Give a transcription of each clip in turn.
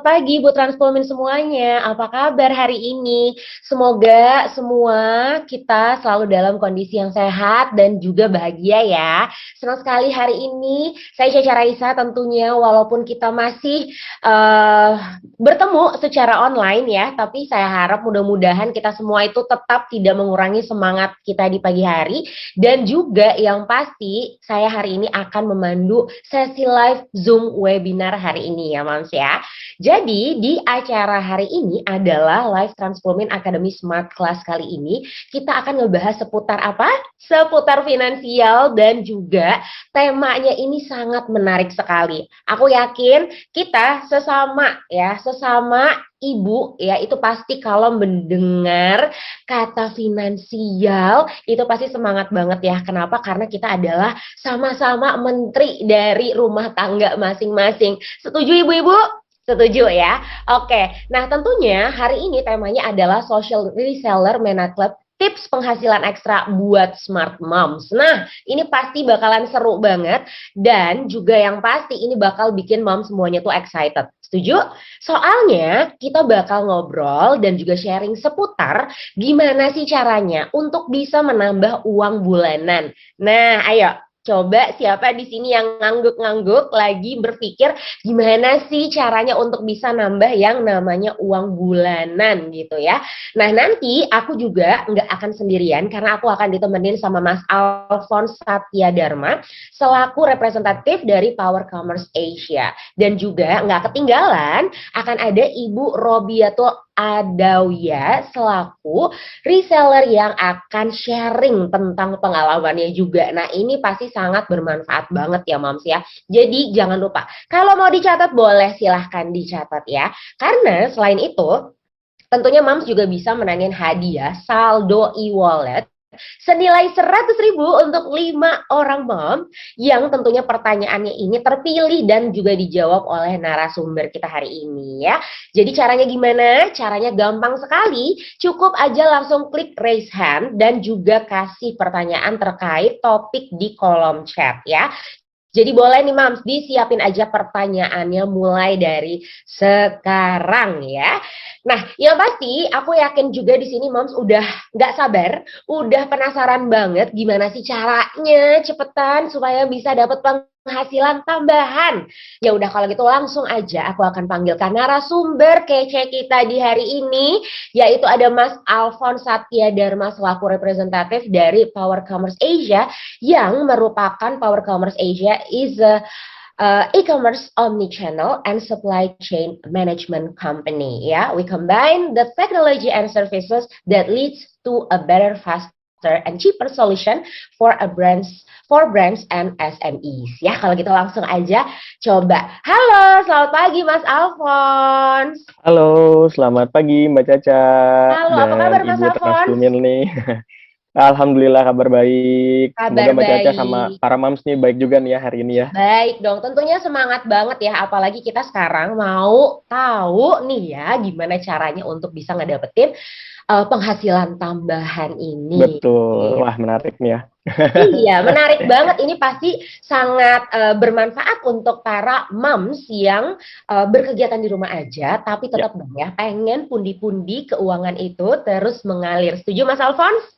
pagi Bu Transpulmin semuanya. Apa kabar hari ini? Semoga semua kita selalu dalam kondisi yang sehat dan juga bahagia ya. Senang sekali hari ini saya Caca Raisa tentunya walaupun kita masih eh, bertemu secara online ya, tapi saya harap mudah-mudahan kita semua itu tetap tidak mengurangi semangat kita di pagi hari dan juga yang pasti saya hari ini akan memandu sesi live Zoom webinar hari ini ya Mams ya. Jadi di acara hari ini adalah Live Transforming Academy Smart Class kali ini kita akan ngebahas seputar apa? Seputar finansial dan juga temanya ini sangat menarik sekali. Aku yakin kita sesama ya, sesama ibu ya itu pasti kalau mendengar kata finansial itu pasti semangat banget ya. Kenapa? Karena kita adalah sama-sama menteri dari rumah tangga masing-masing. Setuju ibu-ibu? Setuju ya? Oke, nah tentunya hari ini temanya adalah Social Reseller Mena Club tips penghasilan ekstra buat smart moms. Nah, ini pasti bakalan seru banget dan juga yang pasti ini bakal bikin mom semuanya tuh excited. Setuju? Soalnya kita bakal ngobrol dan juga sharing seputar gimana sih caranya untuk bisa menambah uang bulanan. Nah, ayo coba siapa di sini yang ngangguk-ngangguk lagi berpikir gimana sih caranya untuk bisa nambah yang namanya uang bulanan gitu ya. Nah nanti aku juga nggak akan sendirian karena aku akan ditemenin sama Mas Alphonse Satya Dharma selaku representatif dari Power Commerce Asia. Dan juga nggak ketinggalan akan ada Ibu Robiato Adawya selaku reseller yang akan sharing tentang pengalamannya juga. Nah ini pasti sangat bermanfaat banget ya Moms ya. Jadi jangan lupa kalau mau dicatat boleh silahkan dicatat ya. Karena selain itu tentunya Moms juga bisa menangin hadiah saldo e-wallet senilai 100.000 untuk 5 orang mom yang tentunya pertanyaannya ini terpilih dan juga dijawab oleh narasumber kita hari ini ya. Jadi caranya gimana? Caranya gampang sekali. Cukup aja langsung klik raise hand dan juga kasih pertanyaan terkait topik di kolom chat ya. Jadi boleh nih Mams, disiapin aja pertanyaannya mulai dari sekarang ya. Nah, yang pasti aku yakin juga di sini Mams udah nggak sabar, udah penasaran banget gimana sih caranya cepetan supaya bisa dapat penghasilan tambahan. Ya udah kalau gitu langsung aja aku akan panggilkan narasumber kece kita di hari ini, yaitu ada Mas Alphonse Satya Dharma selaku representatif dari Power Commerce Asia yang merupakan Power Commerce Asia is a e-commerce omni-channel and supply chain management company. Ya, we combine the technology and services that leads to a better, faster, and cheaper solution for brands and SMEs. Ya, kalau gitu langsung aja coba. Halo, selamat pagi Mas Alphonse. Halo, selamat pagi Mbak Caca Halo, apa dan kabar Mas Ibu Alphonse? Transkumin nih. Alhamdulillah kabar baik. Kabar Semoga Mbak Caca sama baik. para mams nih baik juga nih ya hari ini ya. Baik dong, tentunya semangat banget ya, apalagi kita sekarang mau tahu nih ya gimana caranya untuk bisa ngedapetin penghasilan tambahan ini. Betul. Wah, menarik nih ya. Iya, menarik banget. Ini pasti sangat bermanfaat untuk para moms yang berkegiatan di rumah aja, tapi Ya, tetap dong ya pengen pundi-pundi keuangan itu terus mengalir. Setuju Mas Alphonse?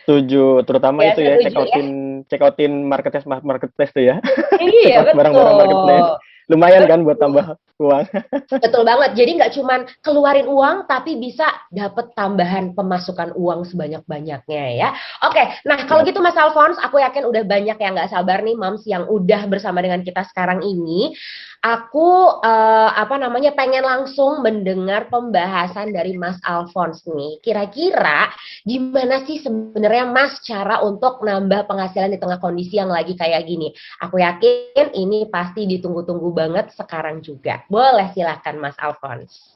setuju. Terutama Ya, itu ya, setuju ya. check outin marketplace tuh ya. Check Iya, out barang-barang marketplace. betul. Lumayan kan buat tambah uang. Betul banget. Jadi nggak cuman keluarin uang, tapi bisa dapat tambahan pemasukan uang sebanyak-banyaknya ya. Oke, nah kalau Ya, gitu Mas Alphonse, aku yakin udah banyak yang nggak sabar nih Mams yang udah bersama dengan kita sekarang ini. Aku apa namanya pengen langsung mendengar pembahasan dari Mas Alphonse nih. Kira-kira gimana sih sebenarnya Mas cara untuk nambah penghasilan di tengah kondisi yang lagi kayak gini? Aku yakin ini pasti ditunggu-tunggu banget sekarang juga. Boleh silakan Mas Alphonse.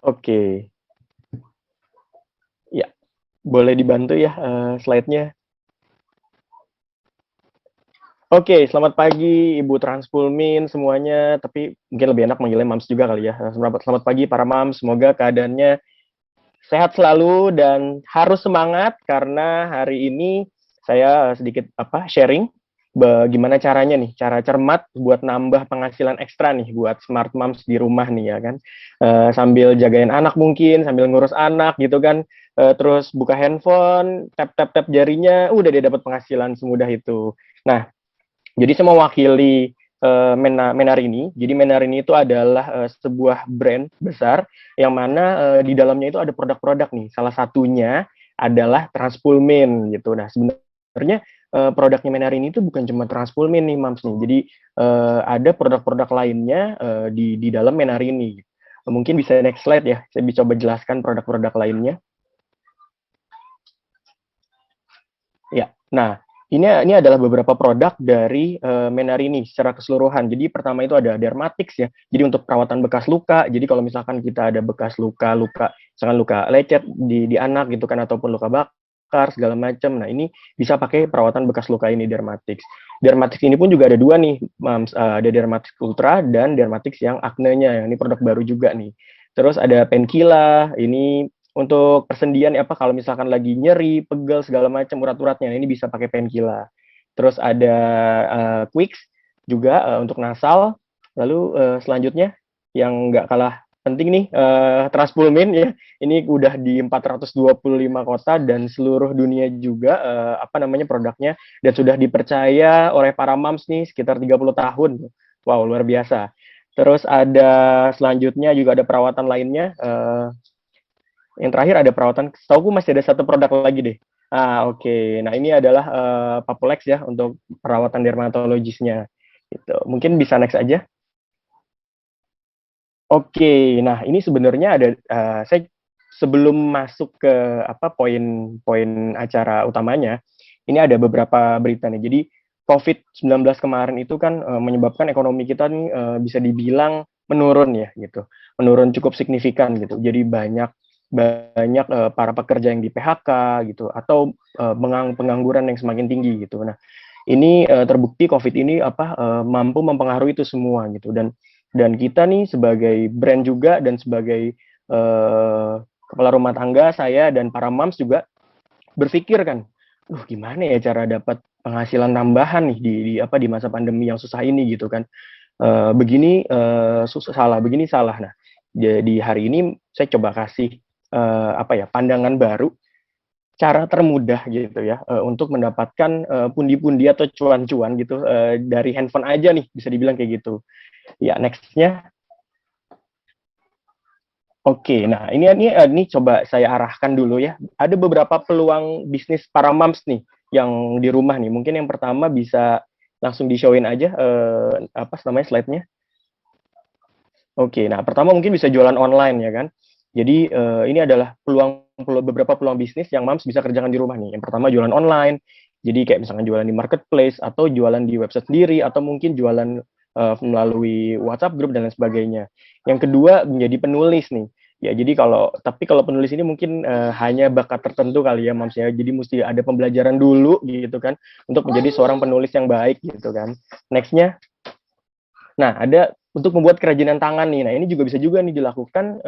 oke. Ya, boleh dibantu ya slide-nya. Oke, selamat pagi Ibu Transpulmin semuanya. Tapi mungkin lebih enak manggilnya Mams juga kali ya. Selamat pagi para Mams. Semoga keadaannya sehat selalu dan harus semangat karena hari ini saya sedikit sharing Gimana caranya nih, cara cermat buat nambah penghasilan ekstra nih buat smart moms di rumah nih ya kan. Sambil jagain anak mungkin, sambil ngurus anak gitu kan. Terus buka handphone, tap jarinya, udah dia dapat penghasilan semudah itu. Nah, jadi saya mewakili Menarini. Jadi Menarini itu adalah sebuah brand besar yang mana di dalamnya itu ada produk-produk nih. Salah satunya adalah Transpulmin gitu. Nah, sebenarnya produknya Menarini itu bukan cuma Transpulmin nih, Mams nih. Jadi ada produk-produk lainnya di dalam Menarini. Mungkin bisa next slide ya. Saya bisa coba jelaskan produk-produk lainnya. Ya. Nah, ini adalah beberapa produk dari Menarini secara keseluruhan. Jadi pertama itu ada Dermatix ya. Jadi untuk perawatan bekas luka. Jadi kalau misalkan kita ada bekas luka, misalkan luka lecet di anak gitu kan, ataupun luka bakar segala macam. Nah, ini bisa pakai perawatan bekas luka ini Dermatix. Dermatix ini pun juga ada dua nih, Mams. Ada Dermatix Ultra dan Dermatix yang acne-nya. Ini produk baru juga nih. Terus ada Penkila, ini untuk persendian apa kalau misalkan lagi nyeri, pegel segala macam urat-uratnya, ini bisa pakai Penkila. Terus ada Quicks juga untuk nasal. Lalu selanjutnya yang nggak kalah penting nih, Transpulmin ya. Ini udah di 425 kota dan seluruh dunia juga apa namanya produknya, dan sudah dipercaya oleh para moms nih sekitar 30 tahun. Wow, luar biasa. Terus ada selanjutnya juga ada perawatan lainnya. Yang terakhir ada perawatan, setahu masih ada satu produk lagi deh. Oke. Nah, ini adalah Papulex ya untuk perawatan dermatologisnya. Gitu. Mungkin bisa next aja. Oke. Nah, ini sebenarnya ada saya sebelum masuk ke apa poin-poin acara utamanya, ini ada beberapa berita nih. Jadi COVID-19 kemarin itu kan menyebabkan ekonomi kita nih bisa dibilang menurun ya gitu. Menurun cukup signifikan gitu. Jadi banyak para pekerja yang di PHK gitu, atau pengangguran yang semakin tinggi gitu. Nah, ini terbukti COVID ini mampu mempengaruhi itu semua gitu, dan kita nih sebagai brand juga dan sebagai kepala rumah tangga, saya dan para moms juga berpikir kan, gimana ya cara dapat penghasilan tambahan nih di masa pandemi yang susah ini gitu kan. Begini salah, begini salah. Nah, jadi hari ini saya coba kasih pandangan baru, cara termudah gitu ya untuk mendapatkan pundi-pundi atau cuan-cuan gitu dari handphone aja nih, bisa dibilang kayak gitu. Ya, nextnya. Oke, nah ini coba saya arahkan dulu ya. Ada beberapa peluang bisnis para moms nih yang di rumah nih. Mungkin yang pertama bisa langsung di-showin aja apa namanya slide-nya. Oke, nah pertama mungkin bisa jualan online ya kan. Jadi ini adalah beberapa peluang bisnis yang moms bisa kerjakan di rumah nih. Yang pertama jualan online. Jadi kayak misalkan jualan di marketplace atau jualan di website sendiri atau mungkin jualan melalui WhatsApp group dan lain sebagainya. Yang kedua menjadi penulis nih. Ya, jadi tapi kalau penulis ini mungkin hanya bakat tertentu kali ya moms ya. Jadi mesti ada pembelajaran dulu gitu kan untuk menjadi seorang penulis yang baik gitu kan. Nextnya. Nah, ada untuk membuat kerajinan tangan nih. Nah, ini juga bisa juga nih dilakukan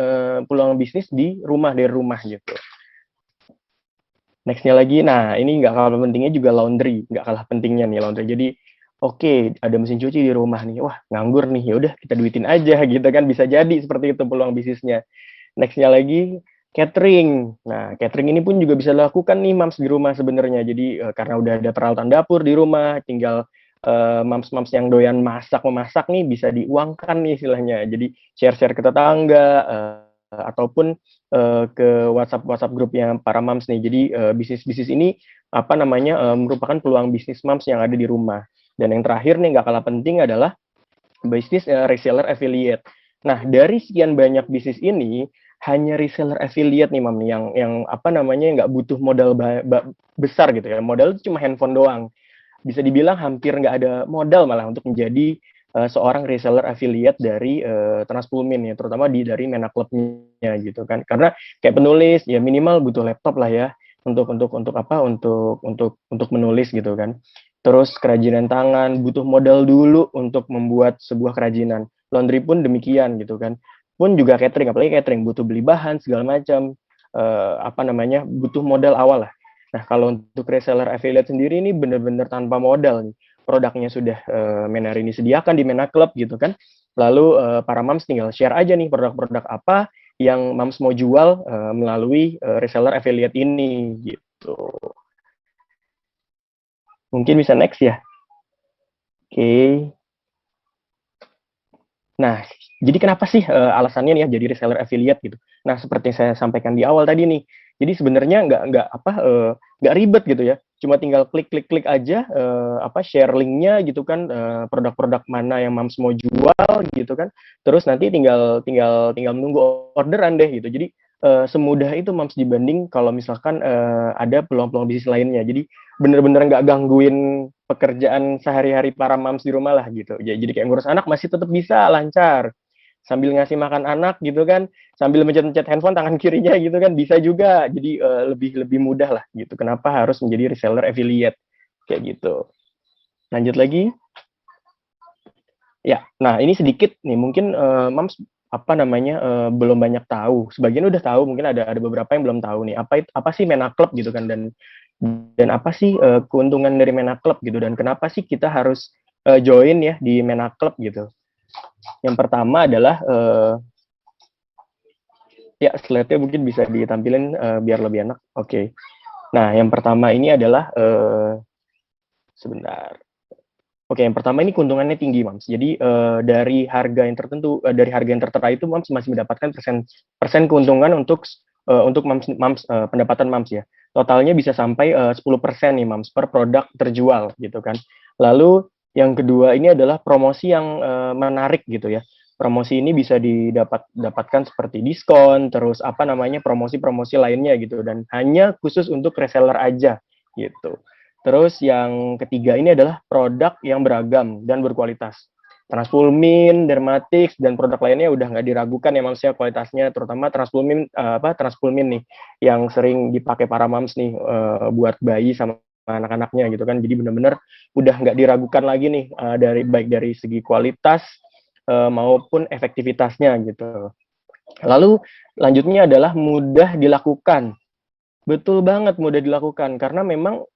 peluang bisnis dari rumah gitu. Nextnya lagi, nah ini nggak kalah pentingnya juga laundry, nggak kalah pentingnya nih laundry. Jadi oke, ada mesin cuci di rumah nih, wah nganggur nih, ya udah kita duitin aja gitu kan, bisa jadi seperti itu peluang bisnisnya. Nextnya lagi catering. Nah, catering ini pun juga bisa dilakukan nih mams di rumah sebenarnya. Jadi karena udah ada peralatan dapur di rumah, tinggal mams-mams yang doyan memasak nih bisa diuangkan nih istilahnya. Jadi share-share ke tetangga ataupun ke WhatsApp grupnya para moms nih. Jadi bisnis-bisnis ini merupakan peluang bisnis moms yang ada di rumah. Dan yang terakhir nih nggak kalah penting adalah bisnis reseller affiliate. Nah, dari sekian banyak bisnis ini hanya reseller affiliate nih mam yang nggak butuh modal besar gitu ya. Modal itu cuma handphone doang. Bisa dibilang hampir nggak ada modal malah untuk menjadi seorang reseller affiliate dari Transpulmin ya, terutama dari Menaclubnya gitu kan. Karena kayak penulis ya minimal butuh laptop lah ya untuk menulis gitu kan. Terus kerajinan tangan butuh modal dulu untuk membuat sebuah kerajinan. Laundry pun demikian gitu kan. Pun juga catering, apalagi catering butuh beli bahan segala macam butuh modal awal lah. Nah, kalau untuk reseller affiliate sendiri ini benar-benar tanpa modal nih. produknya sudah Menarini sediakan di Mena Club gitu kan. Lalu para moms tinggal share aja nih produk-produk apa yang moms mau jual melalui reseller affiliate ini gitu. Mungkin bisa next ya. Oke. Nah, jadi kenapa sih alasannya nih ya jadi reseller affiliate gitu? Nah, seperti yang saya sampaikan di awal tadi nih. Jadi sebenarnya nggak ribet gitu ya. Cuma tinggal klik aja share linknya gitu kan produk-produk mana yang Mams mau jual gitu kan. Terus nanti tinggal menunggu orderan deh gitu. Jadi semudah itu Mams dibanding kalau misalkan ada peluang-peluang bisnis lainnya. Jadi bener-bener nggak gangguin pekerjaan sehari-hari para moms di rumah lah gitu. Jadi kayak ngurus anak masih tetap bisa lancar. Sambil ngasih makan anak gitu kan, sambil mencet-mencet handphone tangan kirinya gitu kan bisa juga. Jadi lebih mudah lah gitu. Kenapa harus menjadi reseller affiliate kayak gitu. Lanjut lagi. Ya, nah ini sedikit nih mungkin moms belum banyak tahu. Sebagian udah tahu, mungkin ada beberapa yang belum tahu nih. Apa sih Mena Club gitu kan dan apa sih keuntungan dari Mena Club gitu dan kenapa sih kita harus join ya di Mena Club gitu. Yang pertama adalah ya slide-nya mungkin bisa ditampilin biar lebih enak. Oke. Nah, yang pertama ini adalah sebentar. Oke, yang pertama ini keuntungannya tinggi, Mams. Jadi dari harga yang tertentu, dari harga yang tertera itu, Mams masih mendapatkan persen keuntungan untuk pendapatan Mams ya. Totalnya bisa sampai 10% nih, Mams, per produk terjual gitu kan. Lalu yang kedua ini adalah promosi yang menarik gitu ya. Promosi ini bisa didapatkan seperti diskon, terus promosi-promosi lainnya gitu dan hanya khusus untuk reseller aja gitu. Terus yang ketiga ini adalah produk yang beragam dan berkualitas. Transpulmin, Dermatix, dan produk lainnya udah nggak diragukan ya Mams ya kualitasnya, terutama Transpulmin nih yang sering dipakai para Mams nih buat bayi sama anak-anaknya gitu kan. Jadi benar-benar udah nggak diragukan lagi nih baik dari segi kualitas maupun efektivitasnya gitu. Lalu lanjutnya adalah mudah dilakukan. Betul banget mudah dilakukan karena memang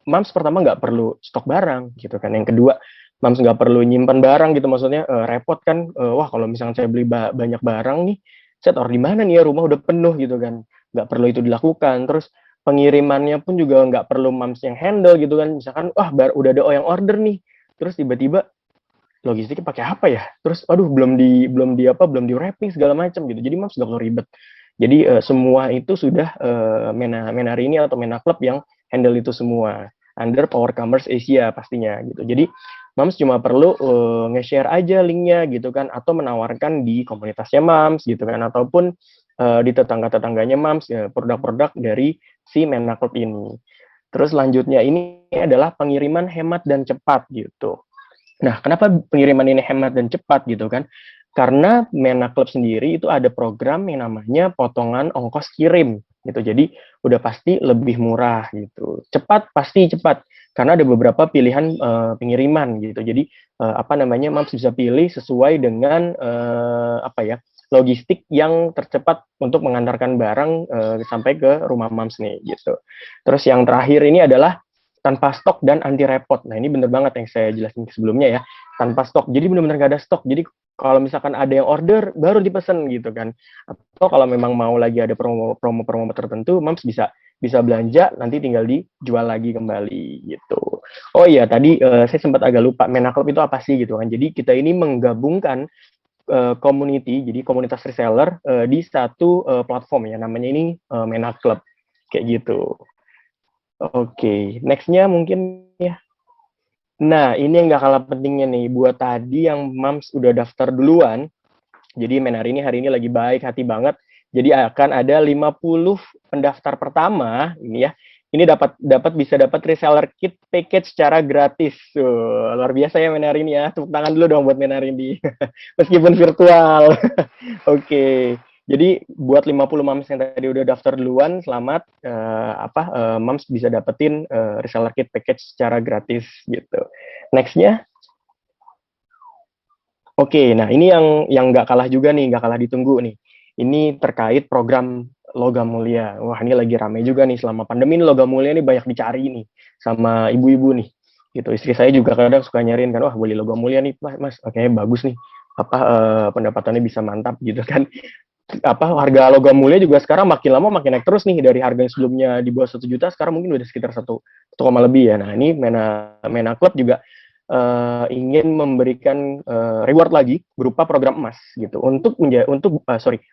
Mams pertama nggak perlu stok barang gitu kan. Yang kedua, Mams nggak perlu nyimpan barang gitu. Maksudnya repot kan. Wah kalau misalnya saya beli banyak barang nih, saya taruh di mana nih ya rumah udah penuh gitu kan. Nggak perlu itu dilakukan. Terus pengirimannya pun juga nggak perlu Mams yang handle gitu kan. Misalkan, wah udah ada yang order nih. Terus tiba-tiba logistiknya pakai apa ya? Terus aduh belum di wrapping segala macam gitu. Jadi Mams nggak perlu ribet. Jadi semua itu sudah Menarini atau Mena Club yang handle itu semua under Power Commerce Asia pastinya gitu. Jadi Mams cuma perlu nge-share aja linknya gitu kan atau menawarkan di komunitasnya Mams gitu kan ataupun di tetangga-tetangganya Mams produk-produk dari si Mena Club ini. Terus selanjutnya ini adalah pengiriman hemat dan cepat gitu. Nah, kenapa pengiriman ini hemat dan cepat gitu kan? Karena Mena Club sendiri itu ada program yang namanya potongan ongkos kirim gitu. Jadi udah pasti lebih murah gitu. Cepat pasti cepat karena ada beberapa pilihan pengiriman gitu. Jadi Mams bisa pilih sesuai dengan logistik yang tercepat untuk mengantarkan barang sampai ke rumah Mams nih gitu. Terus yang terakhir ini adalah tanpa stok dan anti repot. Nah ini bener banget yang saya jelasin sebelumnya ya, tanpa stok. Jadi benar-benar nggak ada stok. Jadi kalau misalkan ada yang order baru dipesan gitu kan. Atau kalau memang mau lagi ada promo tertentu, Mams bisa belanja nanti tinggal dijual lagi kembali gitu. Oh iya tadi saya sempat agak lupa Mena Club itu apa sih gitu kan. Jadi kita ini menggabungkan community, jadi komunitas reseller di satu platform ya namanya ini Mena Club kayak gitu. Oke, nextnya mungkin ya. Nah, ini yang nggak kalah pentingnya nih, buat tadi yang Mams udah daftar duluan, jadi Menari ini hari ini lagi baik hati banget, jadi akan ada 50 pendaftar pertama, ini ya, ini bisa dapat reseller kit package secara gratis. Luar biasa ya Menari ini ya, tepuk tangan dulu dong buat Menari ini, meskipun virtual. Oke. Jadi buat 50 Mams yang tadi udah daftar duluan, selamat Mams bisa dapetin reseller kit package secara gratis gitu. Nextnya, oke, nah ini yang nggak kalah juga nih, nggak kalah ditunggu nih. Ini terkait program Logam Mulia. Wah ini lagi rame juga nih selama pandemi ini Logam Mulia ini banyak dicari nih sama ibu-ibu nih. gitu. Istri saya juga kadang suka nyariin kan, wah beli Logam Mulia nih mas, oke bagus nih, apa pendapatannya bisa mantap gitu kan. Apa harga Logam Mulia juga sekarang makin lama makin naik terus nih, dari harga yang sebelumnya di bawah 1 juta sekarang mungkin udah sekitar 1 lebih ya. Nah ini Mena Club juga ingin memberikan reward lagi berupa program emas gitu untuk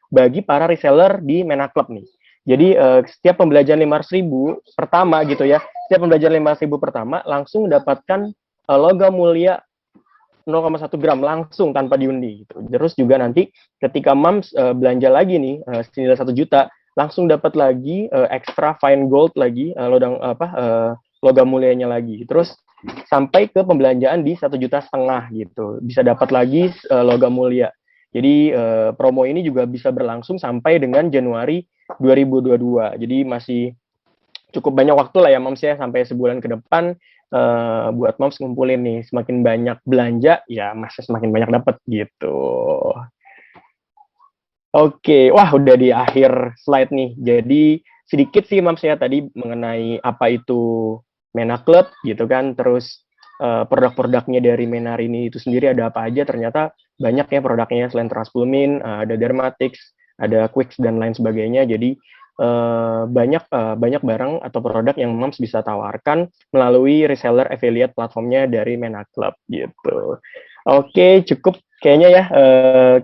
bagi para reseller di Mena Club nih. Jadi setiap pembelajaran 500.000 pertama gitu ya, setiap pembelajaran 500.000 pertama langsung mendapatkan Logam Mulia 0,1 gram langsung tanpa diundi gitu. Terus juga nanti ketika Mams belanja lagi nih senilai 1 juta, langsung dapat lagi extra fine gold lagi, logam mulianya lagi. Terus sampai ke pembelanjaan di 1,5 juta gitu, bisa dapat lagi logam mulia. Jadi promo ini juga bisa berlangsung sampai dengan Januari 2022. Jadi masih cukup banyak waktu lah ya Mams ya, sampai sebulan ke depan buat Mams ngumpulin nih. Semakin banyak belanja ya masih semakin banyak dapat gitu. Oke, wah udah di akhir slide nih. Jadi sedikit sih Mams ya tadi mengenai apa itu Mena Club gitu kan. Terus produk-produknya dari Menarini itu sendiri ada apa aja. Ternyata banyak ya produknya selain Transpulmin, ada Dermatix, ada Quicks dan lain sebagainya. Jadi banyak barang atau produk yang Mams bisa tawarkan melalui reseller affiliate platformnya dari Mena Club gitu. Oke, cukup kayaknya ya.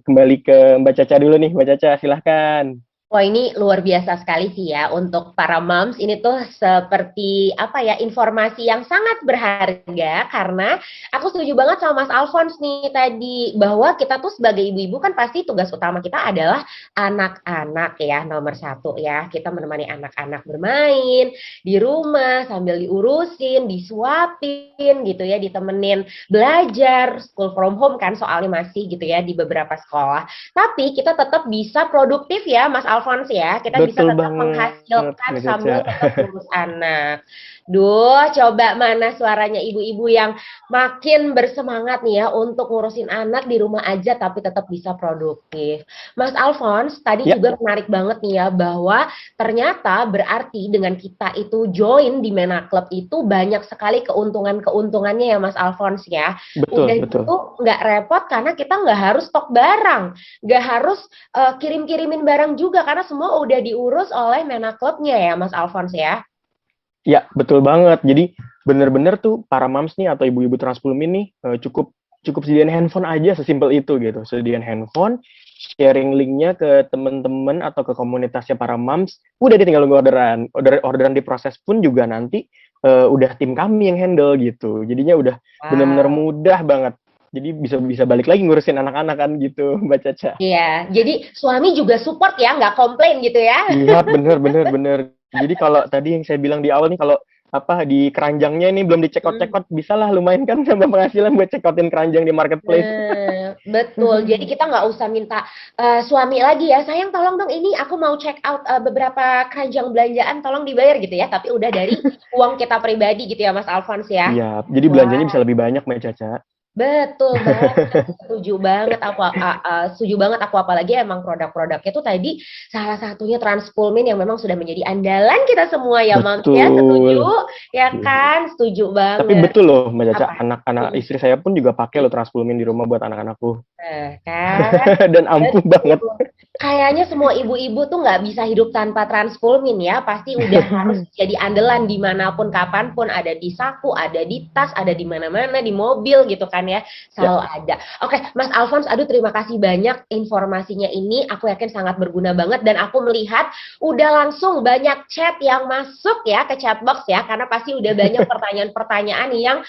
Kembali ke Mbak Caca dulu nih. Mbak Caca, silahkan. Wah, ini luar biasa sekali sih ya untuk para moms. Ini tuh seperti apa ya, informasi yang sangat berharga karena aku setuju banget sama Mas Alphonse nih tadi bahwa kita tuh sebagai ibu-ibu kan pasti tugas utama kita adalah anak-anak ya, nomor satu ya. Kita menemani anak-anak bermain di rumah sambil diurusin, disuapin gitu ya, ditemenin belajar, school from home kan soalnya masih gitu ya di beberapa sekolah. Tapi kita tetap bisa produktif ya Mas Alphonse ya. Kita bisa Betul tetap banget, menghasilkan Mbak Caca. sambil tetap ngurus anak. Duh, coba mana suaranya ibu-ibu yang makin bersemangat nih ya untuk ngurusin anak di rumah aja tapi tetap bisa produktif. Mas Alphonse, tadi Ya, juga menarik banget nih ya bahwa ternyata berarti dengan kita itu join di Mena Club itu banyak sekali keuntungan-keuntungannya ya Mas Alphonse ya. betul, Udah betul. gitu nggak repot karena kita nggak harus stok barang, nggak harus kirim-kirimin barang juga karena semua udah diurus oleh Mena Club-nya ya Mas Alphonse ya. Ya, betul banget. Jadi bener-bener tuh para moms nih atau ibu-ibu Transpulmin nih cukup cukup sediain handphone aja sesimpel itu gitu. Sediain handphone, sharing linknya ke teman-teman atau ke komunitasnya para moms, udah dia tinggal nunggu orderan diproses pun juga nanti udah tim kami yang handle gitu. Jadinya udah bener-bener Wow. mudah banget. Jadi bisa bisa balik lagi ngurusin anak-anak kan gitu, Mbak Caca. Iya, jadi suami juga support ya, nggak komplain gitu ya. Iya, bener. Jadi kalau tadi yang saya bilang di awal nih, kalau apa di keranjangnya ini belum Hmm. dicekot-cekot, bisa lah lumayan kan sama penghasilan buat cekotin keranjang di marketplace. Nah, betul. Jadi kita nggak usah minta suami lagi ya, sayang tolong dong ini aku mau check out beberapa keranjang belanjaan, tolong dibayar gitu ya. Tapi udah dari uang kita pribadi gitu ya, Mas Alphonse ya. Iya, jadi belanjanya Wah. bisa lebih banyak, Mbak Caca. Betul banget, setuju banget aku, setuju banget aku apalagi emang produk-produknya tuh tadi salah satunya Transpulmin yang memang sudah menjadi andalan kita semua ya Mams ya, setuju Betul. ya kan, setuju Tapi banget. betul loh, Mbak Caca, Apa? anak-anak Hmm, istri saya pun juga pakai loh Transpulmin di rumah buat anak-anakku. Nah, kan, Dan ampuh banget. betul. Kayaknya semua ibu-ibu tuh nggak bisa hidup tanpa Transpulmin ya, pasti udah harus jadi andalan dimanapun, kapanpun, ada di saku, ada di tas, ada di mana-mana, di mobil gitu kan ya, Ya, selalu ada. Oke, Mas Alphonse, aduh terima kasih banyak informasinya ini, aku yakin sangat berguna banget dan aku melihat udah langsung banyak chat yang masuk ya ke chatbox ya, karena pasti udah banyak pertanyaan-pertanyaan yang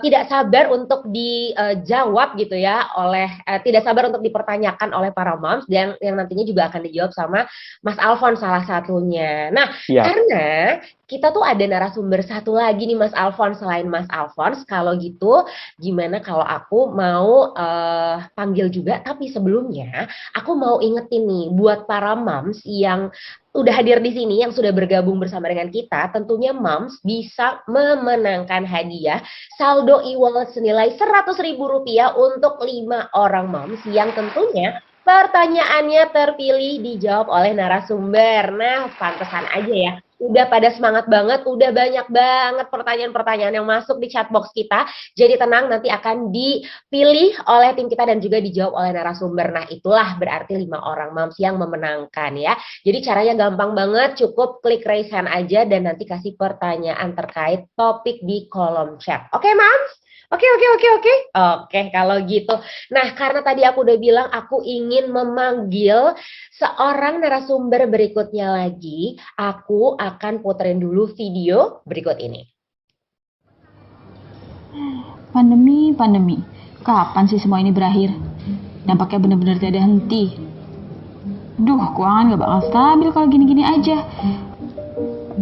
tidak sabar untuk dijawab gitu ya oleh tidak sabar untuk dipertanyakan oleh para moms dan yang nantinya juga akan dijawab sama Mas Alphonse salah satunya. Nah, siap. karena kita tuh ada narasumber satu lagi nih Mas Alphonse selain Mas Alphonse. Kalau gitu, gimana kalau aku mau panggil juga? Tapi sebelumnya, aku mau ingetin nih buat para moms yang udah hadir di sini, yang sudah bergabung bersama dengan kita, tentunya moms bisa memenangkan hadiah saldo e-wallet senilai Rp100.000 untuk 5 orang moms yang tentunya pertanyaannya terpilih dijawab oleh narasumber. Nah, pantesan aja ya. Udah pada semangat banget, udah banyak banget pertanyaan-pertanyaan yang masuk di chatbox kita. Jadi tenang, nanti akan dipilih oleh tim kita dan juga dijawab oleh narasumber. Nah, itulah berarti 5 orang Mams yang memenangkan ya. Jadi caranya gampang banget, cukup klik raise hand aja dan nanti kasih pertanyaan terkait topik di kolom chat. Oke, Mams? Oke. Oke, kalau gitu. Nah, karena tadi aku udah bilang aku ingin memanggil seorang narasumber berikutnya lagi, aku akan puterin dulu video berikut ini. Pandemi. Kapan sih semua ini berakhir? Dampaknya benar-benar tiada henti. Duh, keuangan gak bakal stabil kalau gini-gini aja.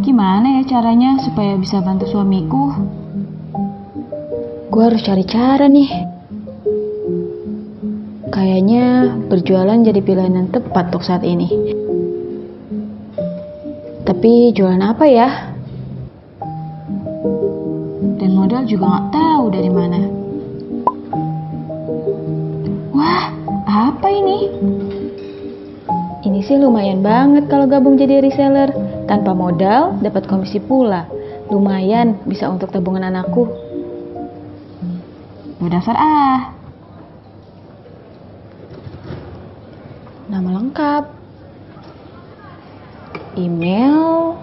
Gimana ya caranya supaya bisa bantu suamiku? Gue harus cari cara nih. Kayaknya berjualan jadi pilihan yang tepat untuk saat ini. Tapi jualan apa ya? Dan modal juga gak tahu dari mana. Wah, apa ini? Ini sih lumayan banget kalau gabung jadi reseller. Tanpa modal, dapat komisi pula. Lumayan bisa untuk tabungan anakku. Gue daftar Nama lengkap, email,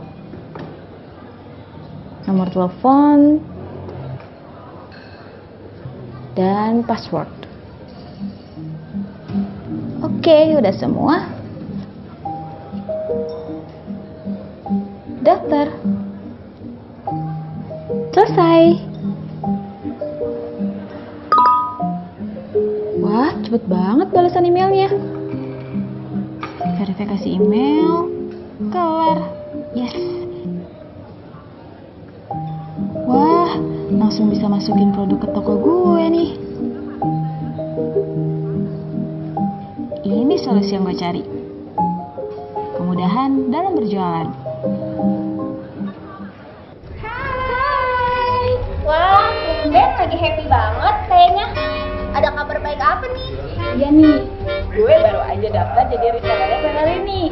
nomor telepon, dan password. Oke, udah semua. Daftar. Selesai. Wah, cepet banget balasan emailnya. Verifikasi email. Kelar. Yes. Wah, langsung bisa masukin produk ke toko gue nih. Ini solusi yang gue cari. Kemudahan dalam berjualan. Hai. Wah, tumben lagi happy banget kayaknya. Ada kabar baik apa nih? Iya nih, gue baru aja daftar jadi resellernya channel ini.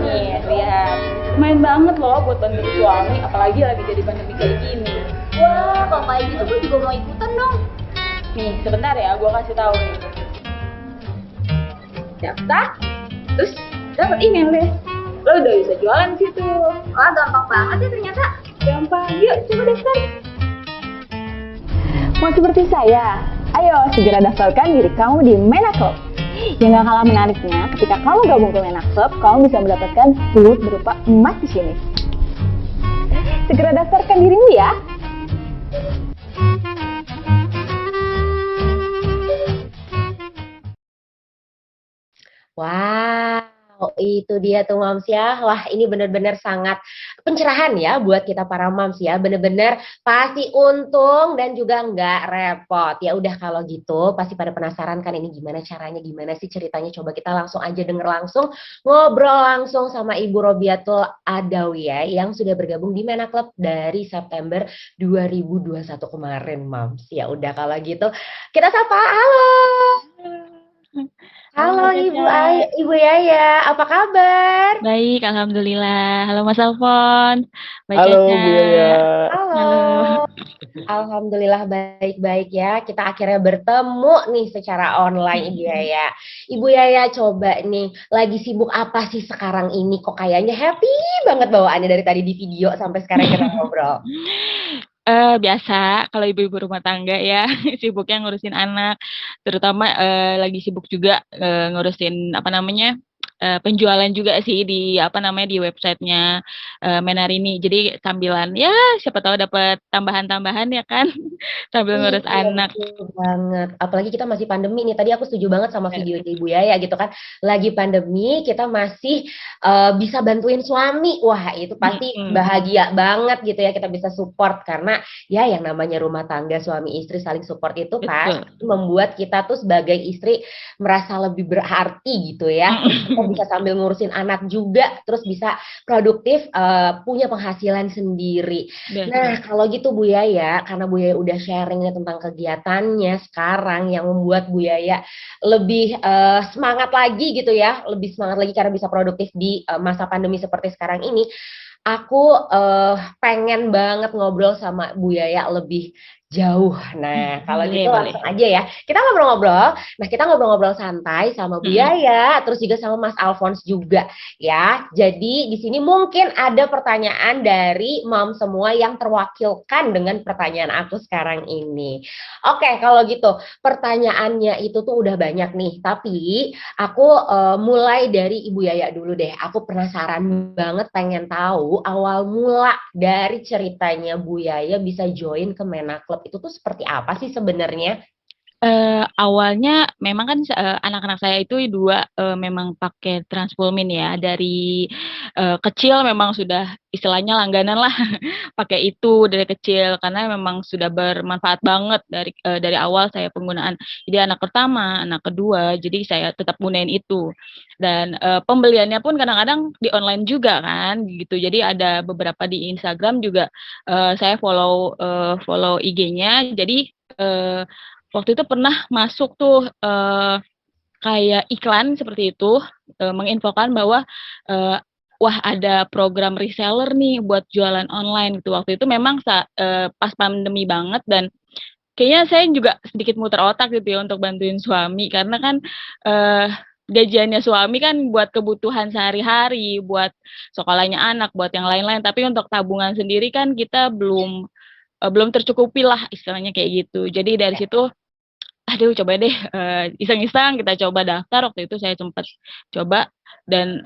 Nih, lihat. Main banget loh buat bantu suami, apalagi lagi jadi pandemi kayak gini. Wah, kalau kayak gitu gue juga mau ikutan dong. Nih, sebentar ya, gue kasih tahu nih. Daftar, terus dapat email deh. Lo udah bisa jualan di situ. Wah, gampang banget ya ternyata. Gampang, yuk coba daftar. Mau seperti saya? Ayo segera daftarkan diri kamu di Mena Club. Yang gak kalah menariknya, ketika kamu gabung ke Mena Club, kamu bisa mendapatkan reward berupa emas di sini. Segera daftarkan dirimu ya. Wow, itu dia tuh Mams ya. Wah, ini benar-benar sangat pencerahan ya buat kita para Mams ya. Benar-benar pasti untung dan juga nggak repot. Ya udah kalau gitu pasti pada penasaran kan ini gimana caranya, gimana sih ceritanya. Coba kita langsung aja denger langsung, ngobrol langsung sama Ibu Robiatul Adawi ya, yang sudah bergabung di Mena Club dari September 2021 kemarin Mams. Ya udah kalau gitu kita sapa. Halo. Halo Ibu Yaya, apa kabar? Baik, alhamdulillah. Halo Mas Alfon. Halo Bu Yaya. Halo. Alhamdulillah baik-baik ya. Kita akhirnya bertemu nih secara online Ibu Yaya. Ibu Yaya coba nih, lagi sibuk apa sih sekarang ini? Kok kayaknya happy banget bawaannya dari tadi di video sampai sekarang kita ngobrol. Biasa kalau ibu-ibu rumah tangga ya sibuknya ngurusin anak, terutama lagi sibuk juga ngurusin penjualan juga sih di di websitenya Menarini. Jadi sambilan ya siapa tahu dapat tambahan-tambahan ya kan sambil ngurus anak. Betul banget. Apalagi kita masih pandemi nih. Tadi aku setuju banget sama video Ibu Yaya gitu kan. Lagi pandemi kita masih bisa bantuin suami. Wah, itu pasti bahagia banget gitu ya kita bisa support karena ya yang namanya rumah tangga suami istri saling support itu pasti membuat kita tuh sebagai istri merasa lebih berarti gitu ya. Kita bisa sambil ngurusin anak juga, terus bisa produktif, punya penghasilan sendiri. Nah, Betul. kalau gitu Bu Yaya, karena Bu Yaya udah sharing nih tentang kegiatannya sekarang yang membuat Bu Yaya lebih semangat lagi gitu ya, lebih semangat lagi karena bisa produktif di masa pandemi seperti sekarang ini. Aku pengen banget ngobrol sama Bu Yaya lebih jauh. Nah, kalau Boleh, gitu boleh. langsung aja ya. Kita ngobrol-ngobrol. Nah, kita ngobrol-ngobrol santai sama Bu Mm-mm. Yaya, terus juga sama Mas Alphonse juga ya. Jadi di sini mungkin ada pertanyaan dari mom semua yang terwakilkan dengan pertanyaan aku sekarang ini. Oke, kalau gitu pertanyaannya itu tuh udah banyak nih. Tapi aku mulai dari Ibu Yaya dulu deh. Aku penasaran banget pengen tahu awal mula dari ceritanya Bu Yaya bisa join ke Mena Club itu tuh seperti apa sih sebenarnya? Awalnya memang kan anak-anak saya itu dua memang pakai Transvolmin ya dari kecil memang sudah istilahnya langganan lah pakai itu dari kecil karena memang sudah bermanfaat banget dari awal saya penggunaan. Jadi anak pertama, anak kedua, jadi saya tetap gunain itu. Dan pembeliannya pun kadang-kadang di online juga kan gitu. Jadi ada beberapa di Instagram juga saya follow IG-nya. Jadi eh, waktu itu pernah masuk tuh kayak iklan seperti itu menginfokan bahwa eh, wah ada program reseller nih buat jualan online gitu. Waktu itu memang pas pandemi banget dan kayaknya saya juga sedikit muter otak gitu ya untuk bantuin suami karena kan eh, gajiannya suami kan buat kebutuhan sehari-hari, buat sekolahnya anak, buat yang lain-lain. Tapi untuk tabungan sendiri kan kita belum tercukupi lah istilahnya kayak gitu. Jadi dari situ aduh coba deh iseng-iseng kita coba daftar waktu itu saya sempat coba dan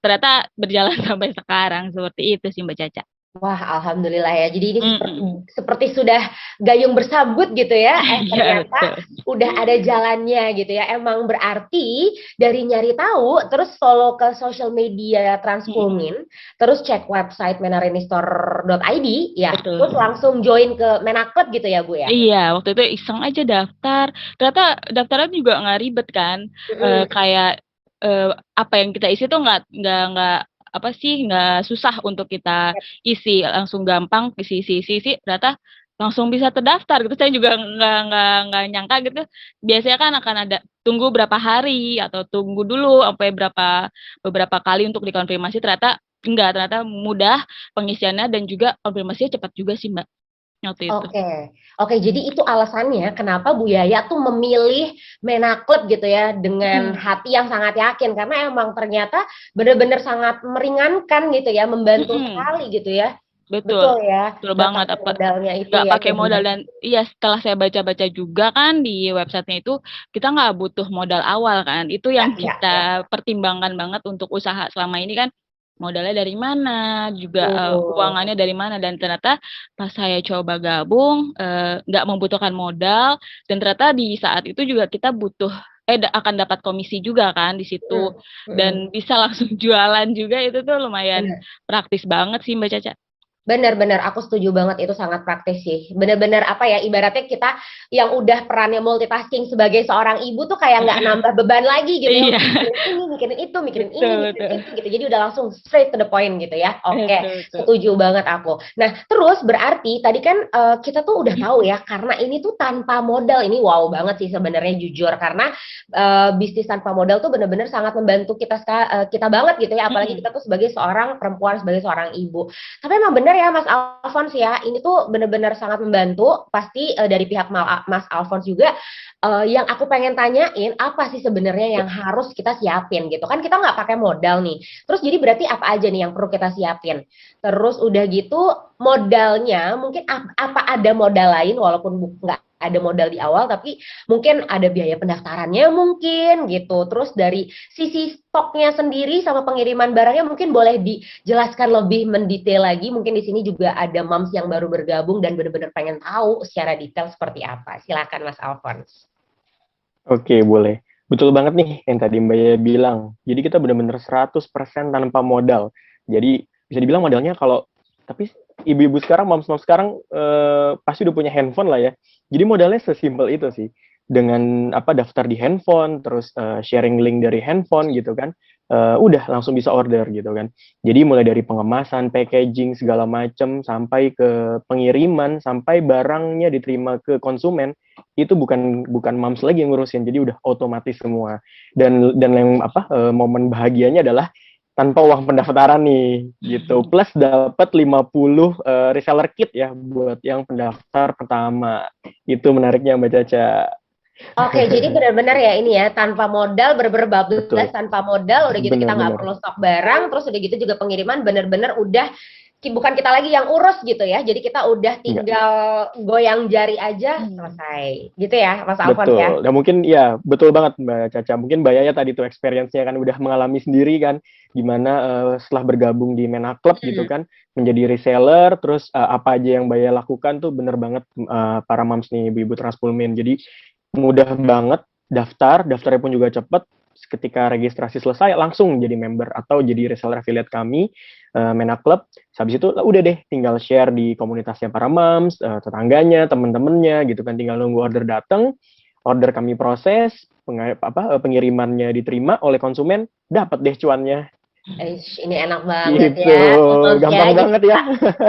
ternyata berjalan sampai sekarang seperti itu sih Mbak Caca. Wah, alhamdulillah ya. Jadi ini seperti, Mm-mm. seperti sudah gayung bersambut gitu ya. Iya Ternyata betul. udah ada jalannya gitu ya. Emang berarti dari nyari tahu, terus follow ke social media Mm-mm. Transfumin, terus cek website menarinistore.id ya. Terus Betul. langsung join ke Menaklet gitu ya, Bu ya. Iya, waktu itu iseng aja daftar. Ternyata daftarnya juga nggak ribet kan. Mm-mm. Kayak eh, apa yang kita isi tuh nggak apa sih nggak susah untuk kita isi, langsung gampang isi. Ternyata langsung bisa terdaftar gitu. Saya juga nggak nyangka gitu. Biasanya kan akan ada tunggu berapa hari atau tunggu dulu sampai beberapa kali untuk dikonfirmasi. Ternyata enggak, ternyata mudah pengisiannya dan juga konfirmasinya cepat juga sih Mbak waktu itu. Oke, oke. Jadi itu alasannya kenapa Bu Yaya tuh memilih Menaklub gitu ya dengan Mm-mm. hati yang sangat yakin karena emang ternyata benar-benar sangat meringankan gitu ya, membantu Mm-mm. sekali gitu ya. Betul, Betul ya, betul nggak banget. pakai modalnya itu Nggak ya. pakai Jadi modal dan iya setelah saya baca-baca juga kan di websitenya itu kita nggak butuh modal awal kan. Itu ya, yang ya, ya. kita pertimbangkan banget untuk usaha selama ini kan modalnya dari mana, juga Betul. keuangannya dari mana dan ternyata pas saya coba gabung nggak membutuhkan modal dan ternyata di saat itu juga kita butuh akan dapat komisi juga kan di situ Mm, mm, dan bisa langsung jualan juga itu tuh lumayan benar. praktis banget sih Mbak Caca. Benar-benar aku setuju banget itu sangat praktis sih. Benar-benar apa ya ibaratnya kita yang udah perannya multitasking sebagai seorang ibu tuh kayak nggak nambah beban lagi gitu ya Iya, untuk mikirin ini, mikirin itu, mikirin ini, betul mikirin betul. itu gitu. Jadi udah langsung straight to the point gitu ya. Oke, Betul betul. setuju banget aku. Nah, terus berarti tadi kan kita tuh udah tahu ya karena ini tuh tanpa modal. Ini wow banget sih sebenarnya jujur karena bisnis tanpa modal tuh benar-benar sangat membantu kita banget gitu ya apalagi Mm-mm. kita tuh sebagai seorang perempuan, sebagai seorang ibu. Tapi emang benar ya Mas Alphonse ya, ini tuh benar-benar sangat membantu. Pasti dari pihak Mas Alphonse juga. Yang aku pengen tanyain, apa sih sebenarnya yang harus kita siapin gitu? Kan kita nggak pakai modal nih. Terus jadi berarti apa aja nih yang perlu kita siapin? Terus udah gitu modalnya mungkin apa ada modal lain walaupun nggak ada modal di awal tapi mungkin ada biaya pendaftarannya mungkin gitu. Terus dari sisi stoknya sendiri sama pengiriman barangnya mungkin boleh dijelaskan lebih mendetail lagi. Mungkin di sini juga ada moms yang baru bergabung dan benar-benar pengen tahu secara detail seperti apa. Silakan Mas Alphonse. Oke, boleh. Betul banget nih yang tadi Mbak Yaya bilang. Jadi kita benar-benar 100% tanpa modal. Jadi bisa dibilang modalnya kalau tapi ibu-ibu sekarang, moms-moms sekarang pasti udah punya handphone lah ya. Jadi modalnya sesimpel itu sih. Dengan apa daftar di handphone, terus sharing link dari handphone gitu kan. udah langsung bisa order gitu kan. Jadi mulai dari pengemasan, packaging segala macam sampai ke pengiriman, sampai barangnya diterima ke konsumen itu bukan bukan moms lagi yang ngurusin. Jadi udah otomatis semua. Dan yang momen bahagianya adalah tanpa uang pendaftaran nih gitu. Plus dapat 50 reseller kit ya buat yang pendaftar pertama. Itu menariknya Mbak Caca. Oke, jadi benar-benar ya ini ya, tanpa modal, bener-bener bablas Betul. tanpa modal, udah gitu kita nggak Benar-benar. perlu stok barang, terus udah gitu juga pengiriman bener-bener udah bukan kita lagi yang urus gitu ya, jadi kita udah Enggak. tinggal goyang jari aja selesai, gitu ya, Mas Alfons ya. Betul. Dan mungkin ya betul banget Mbak Caca. Mungkin Mbak Yaya tadi tuh experience-nya kan udah mengalami sendiri kan gimana setelah bergabung di Mena Club gitu Hmm. kan menjadi reseller terus apa aja yang Mbak Yaya lakukan tuh bener banget para moms nih ibu-ibu Transpulmin. Jadi mudah banget daftarnya pun juga cepet. Ketika registrasi selesai langsung jadi member atau jadi reseller affiliate kami Mena Club. Habis itu udah deh tinggal share di komunitasnya para moms, tetangganya, temen-temennya gitu kan tinggal nunggu order datang, order kami proses, pengirimannya diterima oleh konsumen, dapat deh cuannya. Ini enak banget Gitu. ya, Moms ya. Gampang banget ya.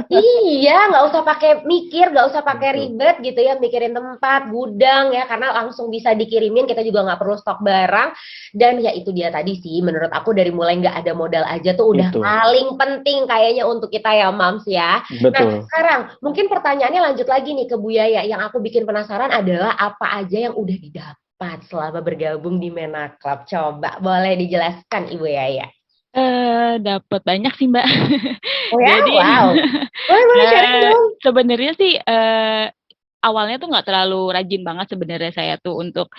Iya, nggak usah pakai mikir, nggak usah pakai Betul. ribet gitu ya, mikirin tempat, gudang ya, karena langsung bisa dikirimin, kita juga nggak perlu stok barang, dan ya itu dia tadi sih, menurut aku dari mulai nggak ada modal aja tuh udah Itu. paling penting kayaknya untuk kita ya, Mams ya. Nah, Betul. sekarang mungkin pertanyaannya lanjut lagi nih ke Bu Yaya, yang aku bikin penasaran adalah apa aja yang udah didapat selama bergabung di Mena Club. Coba boleh dijelaskan Ibu Yaya. Dapat banyak sih Mbak. Oh ya, Jadi wow. Boleh sharing dong. sebenarnya sih awalnya tuh nggak terlalu rajin banget sebenarnya saya tuh untuk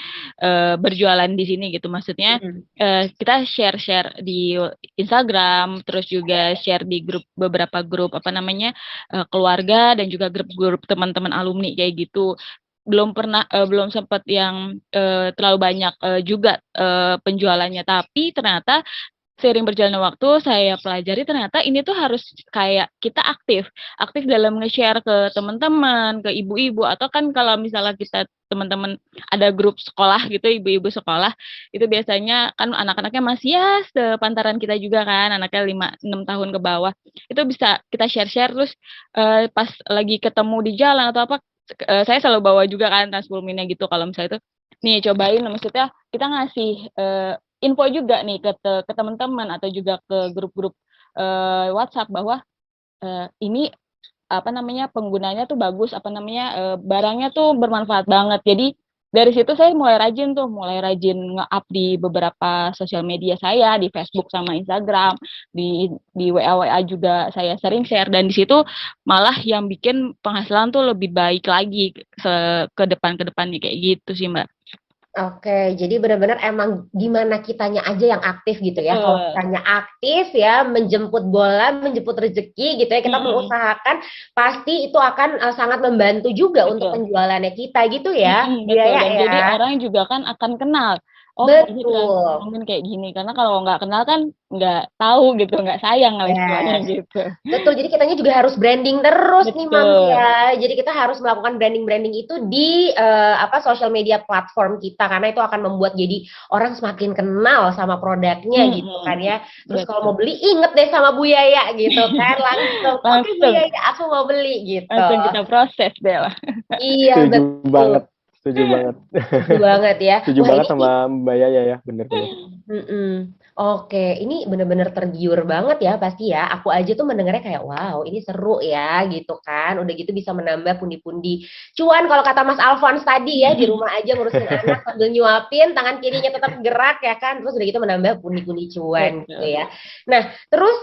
berjualan di sini gitu. Maksudnya Mm-mm. kita share-share di Instagram, terus juga share di beberapa grup apa namanya keluarga dan juga grup-grup teman-teman alumni kayak gitu. Belum sempat yang terlalu banyak juga penjualannya, tapi ternyata seiring berjalannya waktu saya pelajari ternyata ini tuh harus kayak kita aktif dalam nge-share ke teman-teman, ke ibu-ibu, atau kan kalau misalnya kita teman-teman ada grup sekolah gitu, ibu-ibu sekolah itu biasanya kan anak-anaknya masih ya sepantaran kita juga kan, anaknya 5-6 tahun ke bawah, itu bisa kita share-share terus pas lagi ketemu di jalan atau apa, saya selalu bawa juga kan transforminnya gitu kalau misalnya itu nih cobain, maksudnya kita ngasih info juga nih ke teman-teman atau juga ke grup-grup WhatsApp bahwa ini apa namanya penggunanya tuh bagus, apa namanya barangnya tuh bermanfaat banget. Jadi dari situ saya mulai rajin nge-up di beberapa sosial media saya, di Facebook sama Instagram, di WA juga saya sering share, dan di situ malah yang bikin penghasilan tuh lebih baik lagi ke depannya kayak gitu sih Mbak. Oke, jadi benar-benar emang gimana kitanya aja yang aktif gitu ya. Kalau Betul. kitanya aktif ya, menjemput bola, menjemput rezeki gitu ya, kita Mm-mm. mengusahakan, pasti itu akan sangat membantu juga untuk Betul. penjualannya kita gitu ya, Betul, biaya dan ya. jadi orang juga kan akan kenal, oh ini Betul. transformin kayak gini, karena kalau nggak kenal kan nggak tahu gitu, nggak sayang lah istilahnya Yes. gitu. Betul, jadi kitanya juga harus branding terus nih Mams Betul, ya. Jadi kita harus melakukan branding-branding itu di social media platform kita, karena itu akan membuat jadi orang semakin kenal sama produknya gitu kan ya. Terus kalau mau betul. beli inget deh sama Bu Yaya gitu kan, langsung oke Bu Langsung, Yaya aku mau beli gitu. langsung kita proses deh lah. Iya Setuju betul, banget. Setuju banget. setuju banget ya. Setuju Wah banget ini sama Mbak Yaya ya, bener-bener. mm-mm. Oke, ini bener-bener tergiur banget ya pasti ya. Aku aja tuh mendengarnya kayak wow, ini seru ya gitu kan. Udah gitu bisa menambah pundi-pundi cuan kalau kata Mas Alphonse tadi ya, di rumah aja ngurusin anak sambil nyuapin, tangan kirinya tetap gerak ya kan. Terus udah gitu menambah pundi-pundi cuan gitu Betul. ya. Nah, terus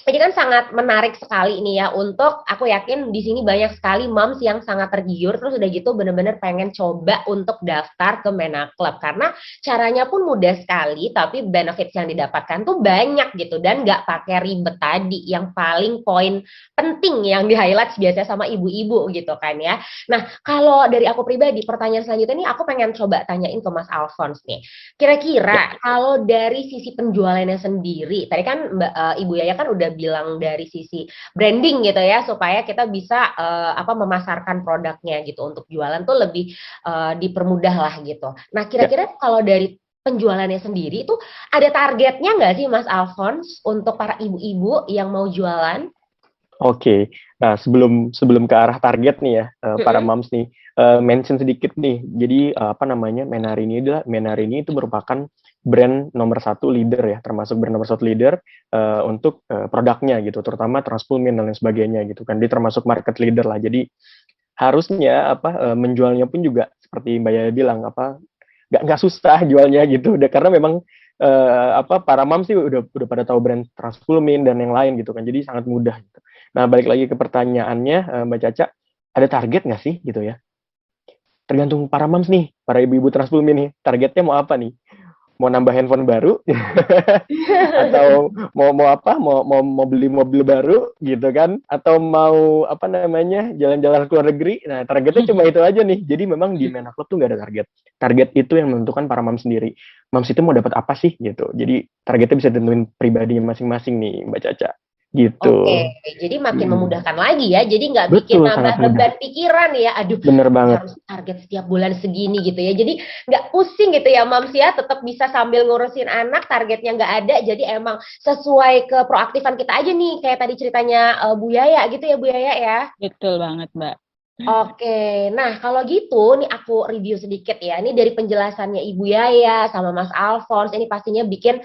ini kan sangat menarik sekali nih ya, untuk aku yakin di sini banyak sekali moms yang sangat tergiur terus udah gitu bener-bener pengen coba untuk daftar ke Mena Club, karena caranya pun mudah sekali tapi benefits yang didapatkan tuh banyak gitu, dan nggak pakai ribet tadi yang paling poin penting yang di highlight biasanya sama ibu-ibu gitu kan ya. Nah, kalau dari aku pribadi, pertanyaan selanjutnya nih aku pengen coba tanyain ke Mas Alphonse nih. Ya, Kira-kira kalau dari sisi penjualannya sendiri, tadi kan Ibu Yaya kan udah bilang dari sisi branding gitu ya, supaya kita bisa memasarkan produknya gitu untuk jualan tuh lebih dipermudah lah gitu. Nah, ya. kira-kira kalau dari penjualannya sendiri itu ada targetnya nggak sih Mas Alphonse untuk para ibu-ibu yang mau jualan? Oke, nah sebelum ke arah target nih ya, para moms nih, mention sedikit nih. Jadi apa namanya, Menarini itu merupakan brand nomor 1 leader ya, termasuk brand nomor 1 leader untuk produknya gitu, terutama Transpumin dan lain sebagainya gitu kan. Dia termasuk market leader lah. Jadi harusnya menjualnya pun juga seperti Mbak Yaya bilang nggak susah jualnya gitu. Udah karena memang para moms sih udah pada tahu brand Transpumin dan yang lain gitu kan. Jadi sangat mudah gitu. Nah, balik lagi ke pertanyaannya, Mbak Caca, ada target nggak sih gitu ya? Tergantung para moms nih, para ibu-ibu Transpumin nih, targetnya mau apa nih? Mau nambah handphone baru atau mau beli mobil baru gitu kan, atau mau jalan-jalan ke luar negeri. Nah, targetnya cuma itu aja nih. Jadi memang di Mena Club tuh nggak ada target itu yang menentukan para moms sendiri. Moms itu mau dapat apa sih gitu. Jadi targetnya bisa ditentuin pribadinya masing-masing nih Mbak Caca gitu. Oke, jadi makin memudahkan lagi ya. Jadi nggak bikin nambah beban pikiran ya. Aduh, bener banget. Harus target setiap bulan segini gitu ya. Jadi nggak pusing gitu ya, Mams ya. Tetap bisa sambil ngurusin anak, targetnya nggak ada. Jadi emang sesuai ke proaktifan kita aja nih. Kayak tadi ceritanya Bu Yaya gitu ya, Bu Yaya ya. Betul banget, Mbak. Oke, nah kalau gitu nih aku review sedikit ya. Ini dari penjelasannya Ibu Yaya sama Mas Alphonse, ini pastinya bikin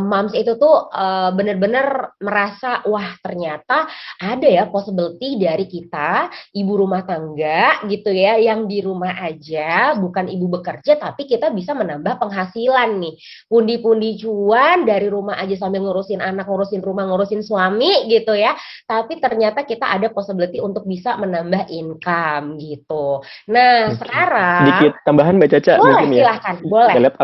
moms itu tuh bener-bener merasa wah ternyata ada ya possibility dari kita ibu rumah tangga gitu ya, yang di rumah aja bukan ibu bekerja tapi kita bisa menambah penghasilan nih. Pundi-pundi cuan dari rumah aja sambil ngurusin anak, ngurusin rumah, ngurusin suami gitu ya. Tapi ternyata kita ada possibility untuk bisa menambah income gitu. Nah, sekarang sedikit tambahan Mbak Caca boleh, mungkin ya. Silahkan, boleh. Saya lihat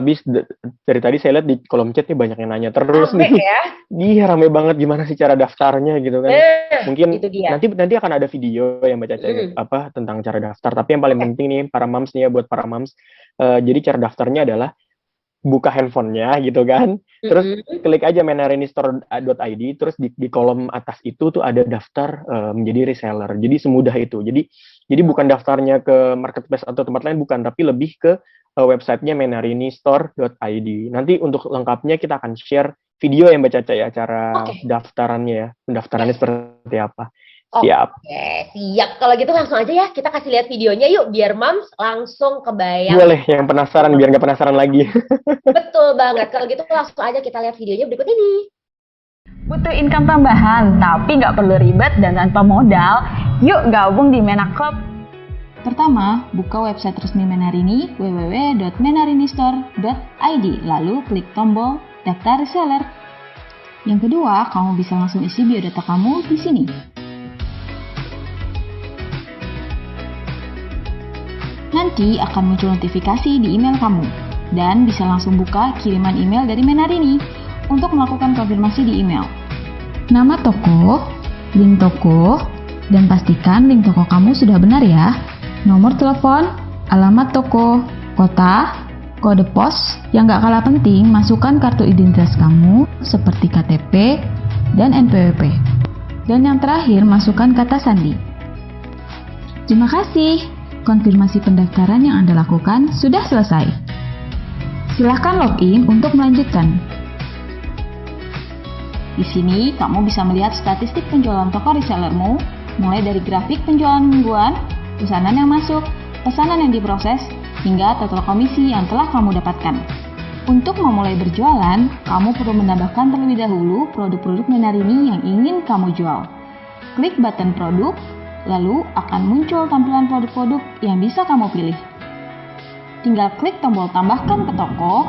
dari tadi saya lihat di kolom chat nih banyak yang nanya terus rame nih. Ya? Iya, rame banget gimana sih cara daftarnya gitu kan. Mungkin itu dia. nanti akan ada video yang Mbak Caca tentang cara daftar, tapi yang paling penting nih para moms nih ya, buat para moms. Jadi cara daftarnya adalah buka handphonenya gitu kan, terus klik aja menarinistore.id, terus di kolom atas itu tuh ada daftar menjadi reseller. Jadi semudah itu. Jadi bukan daftarnya ke marketplace atau tempat lain, bukan, tapi lebih ke websitenya menarinistore.id. Nanti untuk lengkapnya kita akan share video yang Mbak Caca ya, cara daftarannya ya, pendaftarannya seperti apa. Siap. Oke, siap. Kalau gitu langsung aja ya, kita kasih lihat videonya yuk, biar moms langsung kebayang. Boleh, yang penasaran biar nggak penasaran lagi. Betul banget. Kalau gitu langsung aja kita lihat videonya berikut ini. Butuh income tambahan, tapi nggak perlu ribet dan tanpa modal? Yuk gabung di Mena Club. Pertama, buka website resmi Menarini, www.menarinistore.id, lalu klik tombol daftar reseller. Yang kedua, kamu bisa langsung isi biodata kamu di sini. Nanti akan muncul notifikasi di email kamu, dan bisa langsung buka kiriman email dari Menarini untuk melakukan konfirmasi di email. Nama toko, link toko, dan pastikan link toko kamu sudah benar ya. Nomor telepon, alamat toko, kota, kode pos. Yang gak kalah penting, masukkan kartu identitas kamu seperti KTP dan NPWP. Dan yang terakhir, masukkan kata sandi. Terima kasih. Konfirmasi pendaftaran yang Anda lakukan sudah selesai. Silahkan login untuk melanjutkan. Di sini, kamu bisa melihat statistik penjualan toko resellermu, mulai dari grafik penjualan mingguan, pesanan yang masuk, pesanan yang diproses, hingga total komisi yang telah kamu dapatkan. Untuk memulai berjualan, kamu perlu menambahkan terlebih dahulu produk-produk Menarini yang ingin kamu jual. Klik button produk, lalu akan muncul tampilan produk-produk yang bisa kamu pilih. Tinggal klik tombol tambahkan ke toko,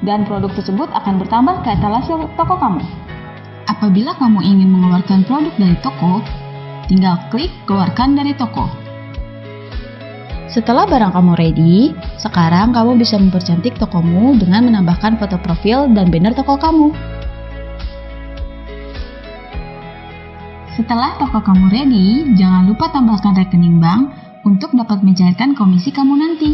dan produk tersebut akan bertambah ke etalase toko kamu. Apabila kamu ingin mengeluarkan produk dari toko, tinggal klik keluarkan dari toko. Setelah barang kamu ready, sekarang kamu bisa mempercantik tokomu dengan menambahkan foto profil dan banner toko kamu. Setelah toko kamu ready, jangan lupa tambahkan rekening bank untuk dapat mencairkan komisi kamu nanti.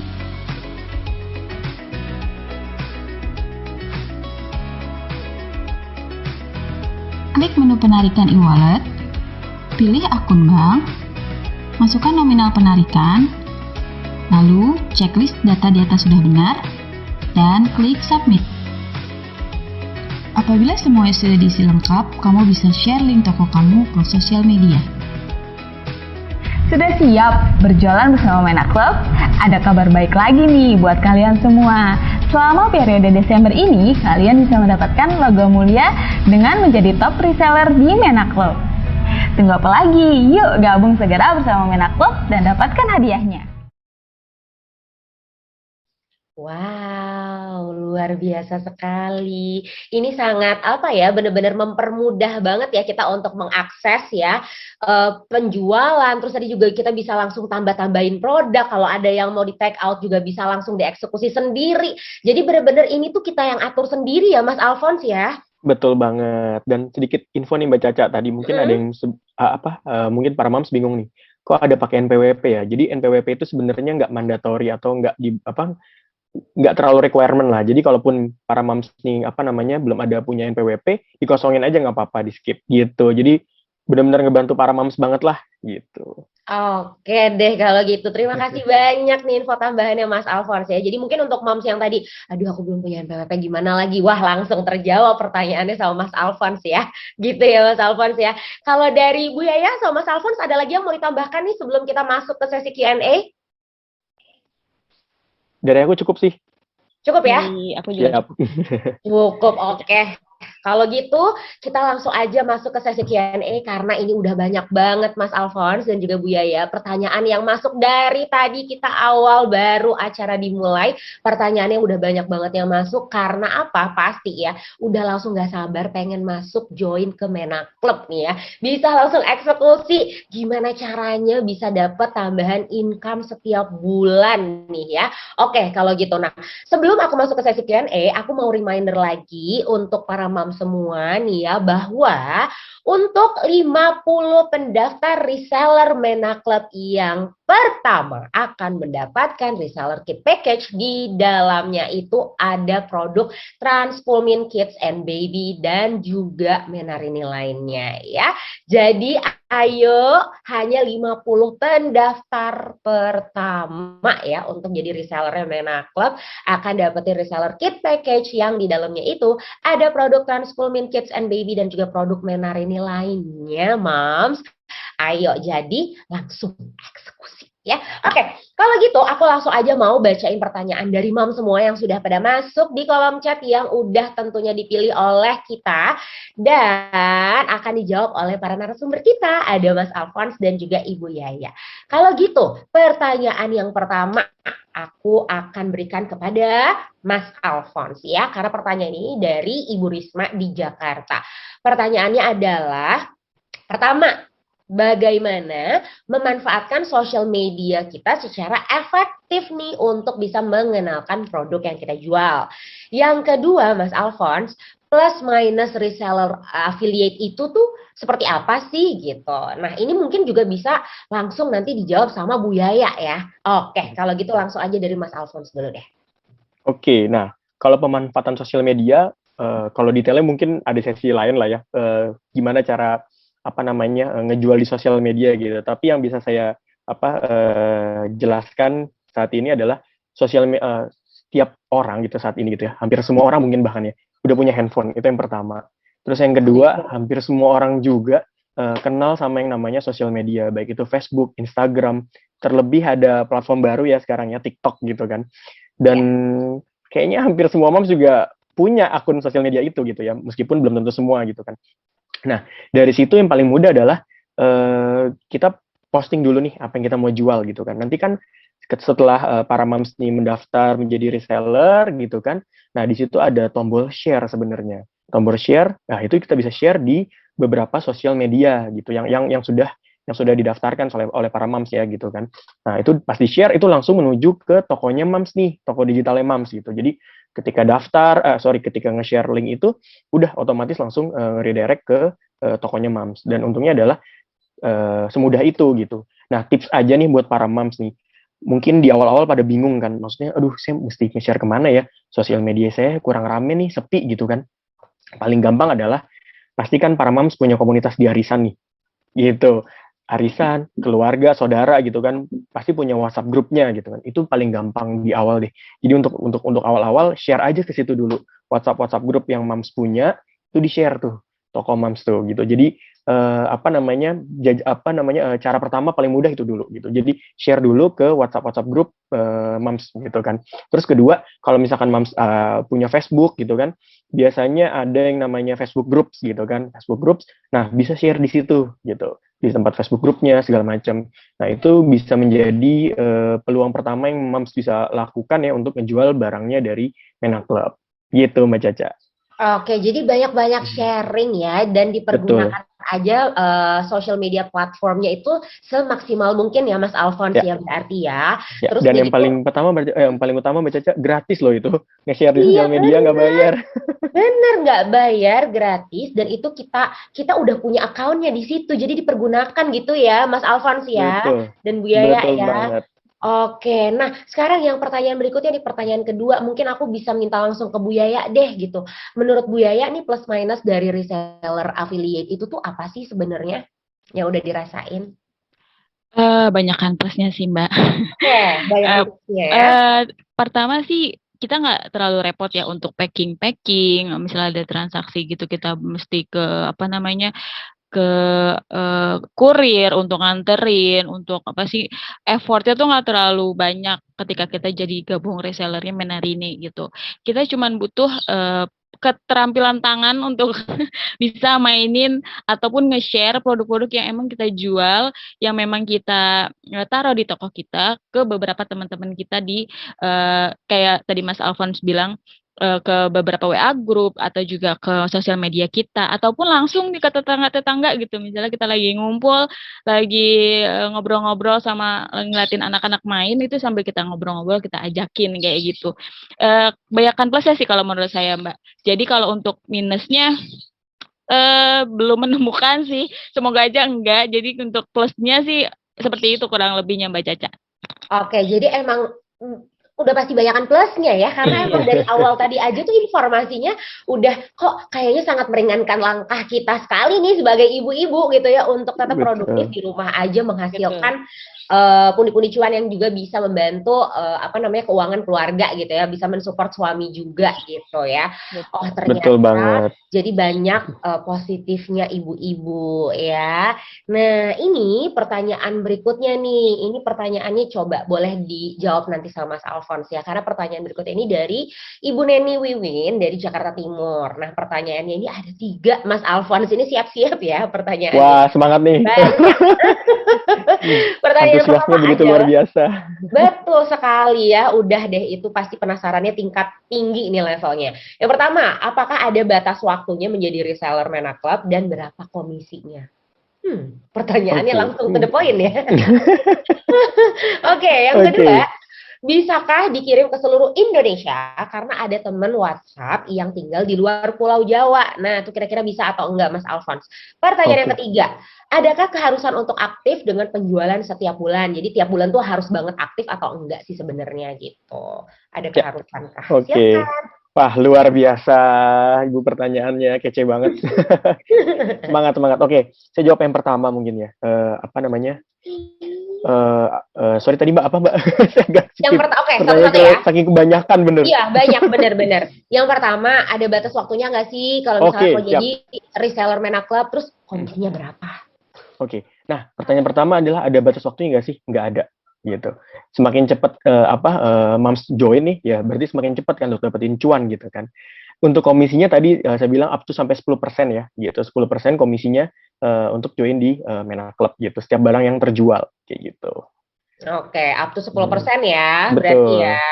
Klik menu penarikan e-wallet, pilih akun bank, masukkan nominal penarikan, lalu checklist data di atas sudah benar, dan klik submit. Apabila semuanya sudah diisi lengkap, kamu bisa share link toko kamu ke sosial media. Sudah siap berjualan bersama Mena Club? Ada kabar baik lagi nih buat kalian semua. Selama periode Desember ini, kalian bisa mendapatkan logo mulia dengan menjadi top reseller di Mena Club. Tunggu apa lagi? Yuk gabung segera bersama Mena Club dan dapatkan hadiahnya. Wow, luar biasa sekali. Ini sangat benar-benar mempermudah banget ya kita untuk mengakses ya penjualan. Terus tadi juga kita bisa langsung tambah-tambahin produk. Kalau ada yang mau di take out juga bisa langsung dieksekusi sendiri. Jadi benar-benar ini tuh kita yang atur sendiri ya, Mas Alphonse ya. Betul banget. Dan sedikit info nih Mbak Caca, tadi mungkin ada yang mungkin para moms bingung nih. Kok ada pakai NPWP ya? Jadi NPWP itu sebenarnya nggak mandatori atau nggak terlalu requirement lah. Jadi kalaupun para moms nih belum ada punya NPWP, dikosongin aja nggak apa-apa, di skip gitu. Jadi benar-benar ngebantu para moms banget lah gitu. Oke deh kalau gitu. Terima kasih banyak nih info tambahannya Mas Alphonse ya. Jadi mungkin untuk moms yang tadi, aduh aku belum punya NPWP gimana lagi? Wah, langsung terjawab pertanyaannya sama Mas Alphonse ya. Gitu ya Mas Alphonse ya. Kalau dari Bu Yaya sama Mas Alphonse ada lagi yang mau ditambahkan nih sebelum kita masuk ke sesi Q&A? Dari aku cukup sih. Cukup ya? Aku juga Siap. Cukup, oke. Kalau gitu, kita langsung aja masuk ke sesi Q&A karena ini udah banyak banget Mas Alphonse dan juga Bu Yaya pertanyaan yang masuk dari tadi kita awal baru acara dimulai. Pertanyaannya udah banyak banget yang masuk karena apa? Pasti ya, udah langsung gak sabar pengen masuk join ke Mena Club nih ya. Bisa langsung eksekusi gimana caranya bisa dapat tambahan income setiap bulan nih ya. Oke, kalau gitu. Nah, sebelum aku masuk ke sesi Q&A, aku mau reminder lagi untuk para mam semua nih ya, bahwa untuk 50 pendaftar reseller Mena Club yang pertama akan mendapatkan reseller kit package. Di dalamnya itu ada produk Transformin Kids and Baby dan juga Menarini lainnya ya. Jadi ayo, hanya 50 pendaftar pertama ya untuk jadi reseller Mena Club akan dapetin reseller kit package yang di dalamnya itu ada produk Transformin Kids and Baby dan juga produk Menarini lainnya, Moms. Ayo, jadi langsung eksekusi ya. Oke, kalau gitu aku langsung aja mau bacain pertanyaan dari Mom semua yang sudah pada masuk di kolom chat yang udah tentunya dipilih oleh kita dan akan dijawab oleh para narasumber kita, ada Mas Alphonse dan juga Ibu Yaya. Kalau gitu, pertanyaan yang pertama aku akan berikan kepada Mas Alphonse ya, karena pertanyaan ini dari Ibu Risma di Jakarta. Pertanyaannya adalah, pertama, bagaimana memanfaatkan sosial media kita secara efektif nih untuk bisa mengenalkan produk yang kita jual. Yang kedua, Mas Alphonse, plus minus reseller affiliate itu tuh seperti apa sih gitu. Nah, ini mungkin juga bisa langsung nanti dijawab sama Bu Yaya ya. Oke, kalau gitu langsung aja dari Mas Alphonse dulu deh. Oke, nah kalau pemanfaatan sosial media, kalau detailnya mungkin ada sesi lain lah ya, gimana cara ngejual di sosial media gitu. Tapi yang bisa saya jelaskan saat ini adalah setiap orang gitu saat ini gitu ya, hampir semua orang mungkin bahkan ya udah punya handphone, itu yang pertama. Terus yang kedua, hampir semua orang juga kenal sama yang namanya sosial media, baik itu Facebook, Instagram, terlebih ada platform baru ya sekarang ya, TikTok gitu kan. Dan kayaknya hampir semua moms juga punya akun sosial media itu gitu ya, meskipun belum tentu semua gitu kan. Nah, dari situ yang paling mudah adalah kita posting dulu nih apa yang kita mau jual gitu kan. Nanti kan setelah para moms nih mendaftar menjadi reseller gitu kan, nah di situ ada tombol share sebenarnya. Tombol share, nah itu kita bisa share di beberapa sosial media gitu yang sudah didaftarkan oleh para moms ya gitu kan. Nah, itu pasti share itu langsung menuju ke tokonya moms nih, toko digitalnya moms gitu. Jadi ketika ketika nge-share link itu udah otomatis langsung redirect ke tokonya moms. Dan untungnya adalah semudah itu gitu. Nah, tips aja nih buat para moms nih. Mungkin di awal-awal pada bingung kan, maksudnya aduh saya mesti nge-share kemana ya, sosial media saya kurang rame nih, sepi gitu kan. Paling gampang adalah pastikan para moms punya komunitas di arisan nih gitu. arisan, keluarga, saudara gitu kan, pasti punya WhatsApp grupnya gitu kan. Itu paling gampang di awal deh. Jadi untuk awal-awal share aja ke situ dulu. WhatsApp grup yang Moms punya itu di-share tuh toko Moms tuh gitu. Jadi cara pertama paling mudah itu dulu gitu. Jadi share dulu ke WhatsApp grup Moms gitu kan. Terus kedua, kalau misalkan Moms punya Facebook gitu kan, biasanya ada yang namanya Facebook Groups gitu kan. Facebook Groups, nah bisa share di situ gitu, di tempat Facebook grupnya segala macam. Nah, itu bisa menjadi peluang pertama yang Moms bisa lakukan ya untuk menjual barangnya dari Mena Club. Gitu Mbak Caca. Oke, jadi banyak-banyak sharing ya, dan Betul. dipergunakan aja social media platformnya itu semaksimal mungkin ya Mas Alphonse Ya, ya, berarti ya. ya. Terus Dan udah yang gitu, paling utama Mbak Caca, gratis loh itu. Nge-share di iya sosial media nggak bayar. bener nggak bayar, gratis, dan itu kita kita udah punya akunnya di situ, jadi dipergunakan gitu ya Mas Alphonse ya, Betul. dan Bu Yaya Betul ya. banget. Oke, nah sekarang yang pertanyaan berikutnya nih, pertanyaan kedua, mungkin aku bisa minta langsung ke Bu Yaya deh gitu. Menurut Bu Yaya nih, plus minus dari reseller affiliate itu tuh apa sih sebenarnya yang udah dirasain? Banyakan plusnya sih, Mbak. Oke, banyak Eh, plusnya ya. Pertama sih kita nggak terlalu repot ya untuk packing-packing. Misalnya ada transaksi gitu kita mesti ke apa namanya ke kurir untuk nganterin, untuk apa sih effortnya tuh nggak terlalu banyak ketika kita jadi gabung resellernya Menarini gitu. Kita cuman butuh keterampilan tangan untuk bisa mainin ataupun nge-share produk-produk yang emang kita jual, yang memang kita taruh di toko kita ke beberapa teman-teman kita di kayak tadi Mas Alphonse bilang ke beberapa WA group atau juga ke sosial media kita ataupun langsung ke tetangga-tetangga gitu. Misalnya kita lagi ngumpul, lagi ngobrol-ngobrol sama ngeliatin anak-anak main itu sambil kita ngobrol-ngobrol kita ajakin kayak gitu. Banyakan plusnya sih kalau menurut saya Mbak. Jadi kalau untuk minusnya belum menemukan sih. Semoga aja enggak. Jadi untuk plusnya sih seperti itu kurang lebihnya Mbak Caca. Oke, jadi emang udah pasti banyakan plusnya ya, karena emang dari awal tadi aja tuh informasinya udah kok kayaknya sangat meringankan langkah kita sekali nih sebagai ibu-ibu gitu ya, untuk tetap produktif Betul. di rumah aja Betul. menghasilkan pundi-pundi cuan yang juga bisa membantu keuangan keluarga gitu ya, bisa mensupport suami juga gitu ya. Oh Betul ternyata banget. jadi banyak positifnya ibu-ibu ya. Nah, ini pertanyaan berikutnya nih. Ini pertanyaannya coba boleh dijawab nanti sama Mas Alphonse ya. Karena pertanyaan berikutnya ini dari Ibu Neni Wiwin dari Jakarta Timur. Nah, pertanyaannya ini ada 3, Mas Alphonse. Ini siap-siap ya pertanyaannya. Wah, semangat nih. Banyak. Pertanyaan pertama Antusiasnya begitu luar adalah, biasa. betul sekali ya, udah deh itu pasti penasarannya tingkat tinggi ini levelnya. Yang pertama, apakah ada batas waktunya menjadi reseller Mena Club dan berapa komisinya? Pertanyaannya Oke. langsung to the point ya. Oke, yang kedua, Oke. bisakah dikirim ke seluruh Indonesia karena ada teman WhatsApp yang tinggal di luar Pulau Jawa? Nah, itu kira-kira bisa atau enggak, Mas Alphonse? Pertanyaan yang Oke. ketiga, adakah keharusan untuk aktif dengan penjualan setiap bulan? Jadi tiap bulan tuh harus banget aktif atau enggak sih sebenarnya gitu? Ada Ya. keharusankah? Oke. Silakan. Wah, luar biasa Ibu pertanyaannya, kece banget. Semangat, semangat. Oke, saya jawab yang pertama mungkin ya. Sorry tadi Mbak, apa Mbak? Saya agak Yang skip. pertama, oke, Pertanyaan satu-satu ya. saking kebanyakan bener. Iya, banyak, bener-bener. Yang pertama, ada batas waktunya nggak sih kalau misalnya Oke, mau siap. jadi reseller Mena Club, terus komisinya berapa? Oke. Nah, pertanyaan pertama adalah ada batas waktunya nggak sih? Nggak ada, gitu. Semakin cepat Moms join nih, ya berarti semakin cepat kan untuk dapetin cuan gitu kan. Untuk komisinya tadi saya bilang up to sampai 10% ya, gitu. 10% komisinya untuk join di Mena Club gitu. Setiap barang yang terjual kayak gitu. Oke, up to 10% ya, berarti Betul. ya.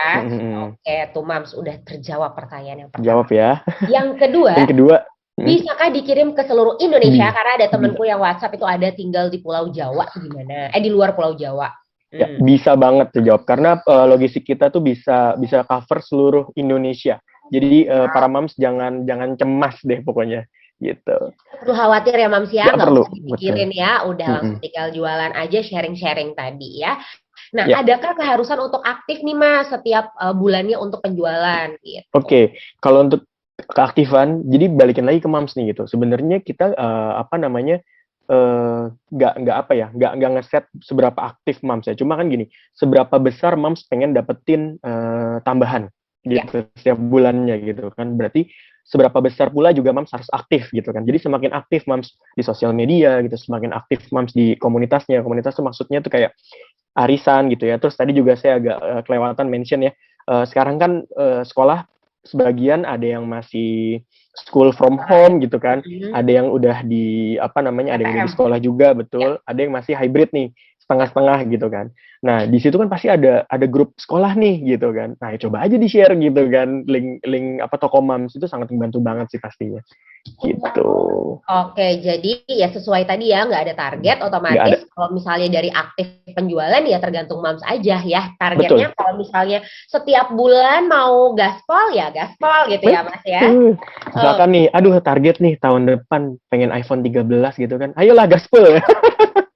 Oke, tuh Mams udah terjawab pertanyaan yang pertama. Jawab ya. Yang kedua, Yang kedua, bisakah dikirim ke seluruh Indonesia? Karena ada bisa. temenku yang WhatsApp itu ada tinggal di Pulau Jawa, gimana? Di luar Pulau Jawa. Ya, bisa banget dijawab karena logistik kita tuh bisa cover seluruh Indonesia. Jadi para moms jangan cemas deh pokoknya gitu. Perlu khawatir ya Mams ya, Nggak nggak perlu, usah dipikirin ya, udah langsung tinggal jualan aja, sharing-sharing tadi ya. Nah, Ya. adakah keharusan untuk aktif nih Mas setiap bulannya untuk penjualan gitu? Oke, kalau untuk keaktifan, jadi balikin lagi ke moms nih gitu. Sebenarnya kita nggak apa ya, nggak ngeset seberapa aktif moms ya. Cuma kan gini, seberapa besar moms pengen dapetin tambahan Ya. gitu setiap bulannya gitu kan. Berarti seberapa besar pula juga moms harus aktif gitu kan. Jadi semakin aktif moms di sosial media gitu, semakin aktif moms di komunitasnya. Komunitas tuh maksudnya tuh kayak arisan gitu ya. Terus tadi juga saya agak kelewatan mention ya. Sekarang kan sekolah sebagian ada yang masih school from home gitu kan. Ada yang udah di apa namanya, ada yang udah di PTM. sekolah juga, betul. Ada yang masih hybrid nih, setengah-setengah gitu kan. Nah, di situ kan pasti ada grup sekolah nih gitu kan. Nah, coba aja di-share gitu kan, link apa toko moms itu sangat membantu banget sih pastinya. Gitu. Oke, jadi ya sesuai tadi ya, nggak ada target, Nggak ada. otomatis kalau misalnya dari aktif penjualan ya tergantung moms aja ya. Targetnya kalau misalnya setiap bulan mau gaspol ya gaspol gitu ya Mas ya. Misalkan nih, aduh target nih tahun depan pengen iPhone 13 gitu kan. Ayolah gaspol ya.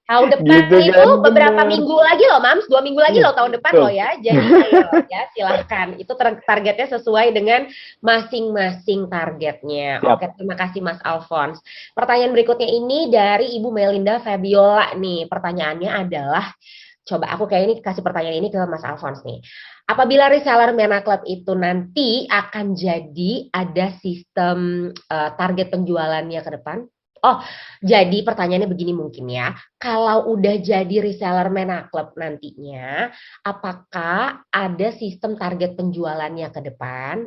Tahun depan Gitu itu kan, beberapa bener. minggu lagi loh, Mams. 2 minggu lagi Iya, loh tahun depan betul. loh ya. Jadi ayo ya silahkan. Itu targetnya sesuai dengan masing-masing targetnya. Siap. Oke, terima kasih Mas Alphonse. Pertanyaan berikutnya ini dari Ibu Melinda Fabiola nih. Pertanyaannya adalah, coba aku kayak ini kasih pertanyaan ini ke Mas Alphonse nih. Apabila reseller Mena Club itu nanti akan jadi ada sistem target penjualannya ke depan? Oh, jadi pertanyaannya begini mungkin ya. Kalau udah jadi reseller Mena Club nantinya, apakah ada sistem target penjualannya ke depan?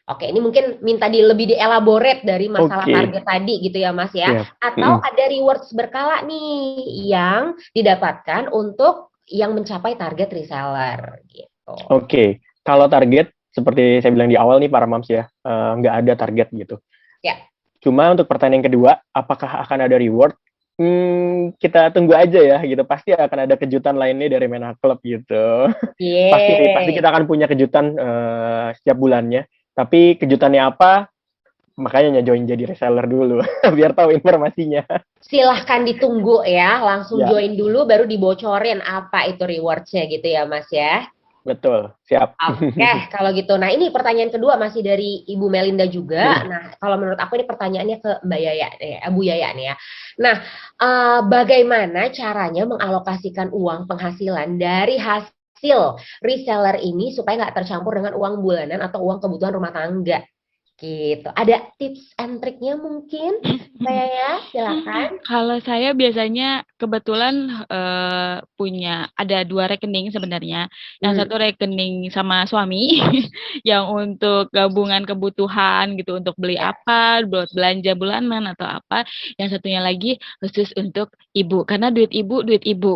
Oke, ini mungkin minta lebih dielaborate dari masalah Oke. target tadi gitu ya Mas ya. Siap. Atau ada rewards berkala nih yang didapatkan untuk yang mencapai target reseller gitu. Oke. Kalau target seperti saya bilang di awal nih para moms ya, nggak ada target gitu. Ya. Cuma untuk pertanyaan kedua, apakah akan ada reward? Kita tunggu aja ya gitu. Pasti akan ada kejutan lainnya dari Mena Club gitu. Pasti kita akan punya kejutan setiap bulannya. Tapi kejutannya apa? Makanya join jadi reseller dulu biar tahu informasinya. Silahkan ditunggu ya, langsung Ya. join dulu baru dibocorin apa itu rewards-nya gitu ya Mas ya. Betul, siap. Oke, kalau gitu. Nah, ini pertanyaan kedua masih dari Ibu Melinda juga. Nah, kalau menurut aku ini pertanyaannya ke Mbak Yaya, Bu Yaya nih ya. Nah, bagaimana caranya mengalokasikan uang penghasilan dari hasil reseller ini supaya nggak tercampur dengan uang bulanan atau uang kebutuhan rumah tangga? Gitu. Ada tips and triknya mungkin, Mbak Yaya? Silakan. Kalau saya biasanya kebetulan punya ada 2 rekening sebenarnya. Yang satu rekening sama suami yang untuk gabungan kebutuhan gitu, untuk beli apa, buat belanja bulanan atau apa. Yang satunya lagi khusus untuk ibu, karena duit ibu,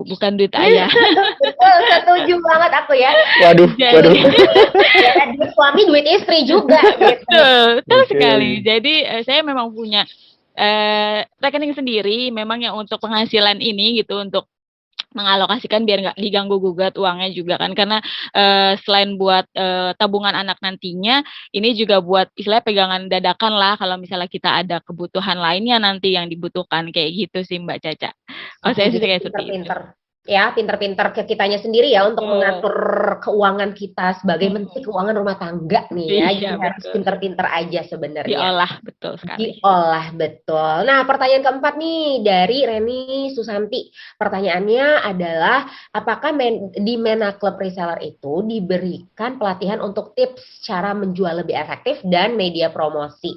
bukan duit ayah. Betul, setuju banget aku ya. Waduh. Ya, duit suami, duit istri juga gitu. Betul Oke. sekali. Jadi saya memang punya rekening sendiri memang yang untuk penghasilan ini gitu, untuk mengalokasikan biar nggak diganggu gugat uangnya juga kan, karena selain buat tabungan anak nantinya, ini juga buat istilahnya pegangan dadakan lah kalau misalnya kita ada kebutuhan lainnya nanti yang dibutuhkan, kayak gitu sih Mbak Caca. Oh, saya sih Jadi kayak seperti itu. pinter-pinter ya, pinter-pinter ke kitanya sendiri ya untuk mengatur keuangan kita sebagai menteri keuangan rumah tangga nih ya. Iya, Jadi harus betul. pinter-pinter aja sebenarnya. Diolah, betul sekali. Diolah, betul. Nah, pertanyaan keempat nih dari Reni Susanti. Pertanyaannya adalah, apakah di Mena Club Reseller itu diberikan pelatihan untuk tips cara menjual lebih efektif dan media promosi?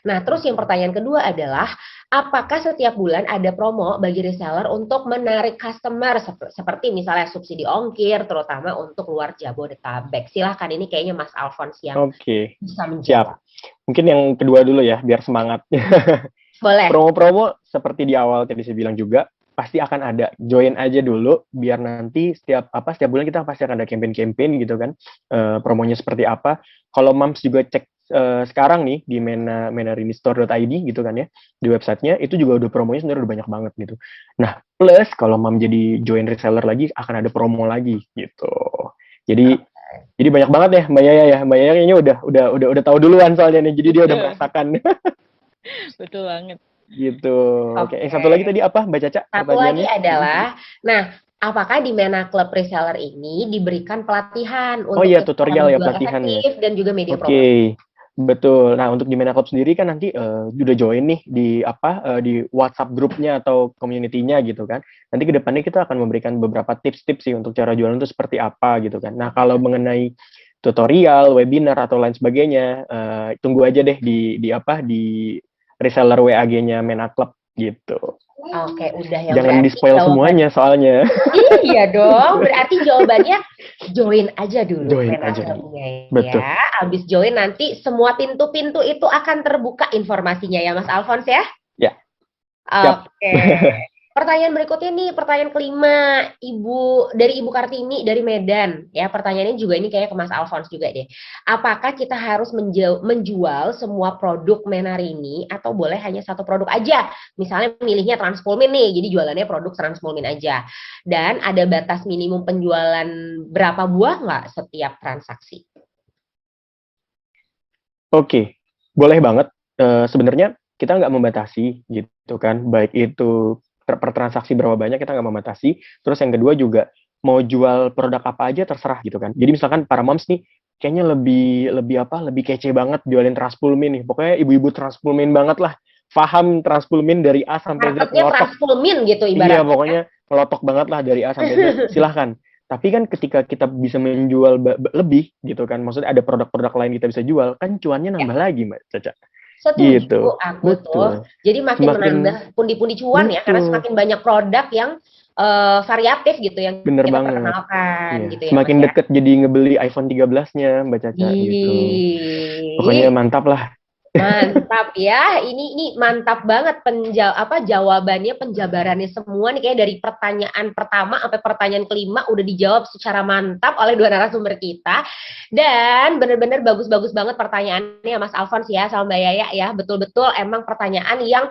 Nah, terus yang pertanyaan kedua adalah, apakah setiap bulan ada promo bagi reseller untuk menarik customer seperti misalnya subsidi ongkir, terutama untuk luar Jabodetabek? Silahkan, ini kayaknya Mas Alphonse yang Oke. bisa Siap. menjawab. Mungkin yang kedua dulu ya, biar semangat. Boleh. Promo-promo seperti di awal tadi saya bilang juga, pasti akan ada. Join aja dulu, biar nanti setiap bulan kita pasti akan ada campaign-campaign gitu kan. Promonya seperti apa. Kalau moms juga cek sekarang nih di menarinistore.id gitu kan ya, di websitenya itu juga udah promonya sebenarnya udah banyak banget gitu. Nah, plus kalau mom jadi join reseller lagi akan ada promo lagi gitu. Jadi banyak banget ya Mbak Yaya ya. Mbak Yaya kayaknya udah tahu duluan soalnya nih. Jadi dia udah merasakan. Betul banget. Gitu. Oke. Yang satu lagi tadi apa Mbak Caca? Satu lagi adalah, nah, apakah di Mena Club Reseller ini diberikan pelatihan untuk tutorial ya, pelatihan ya. efektif dan juga media promosi? Oke. Betul. Nah, untuk di Mena Club sendiri kan nanti udah join nih di di WhatsApp grupnya atau community-nya gitu kan. Nanti ke depannya kita akan memberikan beberapa tips-tips sih untuk cara jualan itu seperti apa gitu kan. Nah, kalau mengenai tutorial, webinar atau lain sebagainya, tunggu aja deh di reseller WAG-nya Mena Club gitu. Oke, udah ya Jangan berarti di-spoil jawaban. semuanya soalnya. Iya dong, berarti jawabannya join aja dulu Join Mena aja Club-nya dulu. Betul. ya. Habis join nanti semua pintu-pintu itu akan terbuka informasinya ya Mas Alphonse ya. Ya. Siap. Oke. Pertanyaan berikutnya nih, pertanyaan kelima, dari Ibu Kartini dari Medan. Ya, pertanyaannya juga ini kayak ke Mas Alphonse juga deh. Apakah kita harus menjual semua produk Menarini atau boleh hanya satu produk aja? Misalnya milihnya Transpulmin nih, jadi jualannya produk Transpulmin aja. Dan ada batas minimum penjualan berapa buah nggak setiap transaksi? Oke, boleh banget. Sebenarnya kita nggak membatasi gitu kan, baik itu per transaksi berapa banyak kita nggak membatasi. Terus yang kedua juga mau jual produk apa aja terserah gitu kan. Jadi misalkan para moms nih kayaknya lebih kece banget jualin Transpulmin nih. Pokoknya ibu-ibu Transpulmin banget lah. Paham Transpulmin dari A sampai Z, Marketnya ngelotok. Transpulmin gitu Iya, ibaratnya. pokoknya ngelotok banget lah dari A sampai Z. Silahkan. Tapi kan ketika kita bisa menjual lebih gitu kan, maksudnya ada produk-produk lain kita bisa jual, kan cuannya nambah lagi Mbak Caca. Setuju Gitu. aku tuh. Betul. Jadi makin Semakin menambah pundi-pundi cuan ya, karena betul. semakin banyak produk yang variatif gitu yang Bener kita banget. perkenalkan Iya. gitu ya Semakin Mas ya. deket jadi ngebeli iPhone 13-nya Mbak Caca gitu. Pokoknya Ih, mantap lah. mantap ya. Ini mantap banget jawabannya, penjabarannya semua nih kayak dari pertanyaan pertama sampai pertanyaan kelima udah dijawab secara mantap oleh dua narasumber kita. Dan bener-bener bagus-bagus banget pertanyaannya Mas Alphonse ya sama Mbak Yaya ya. Betul-betul emang pertanyaan yang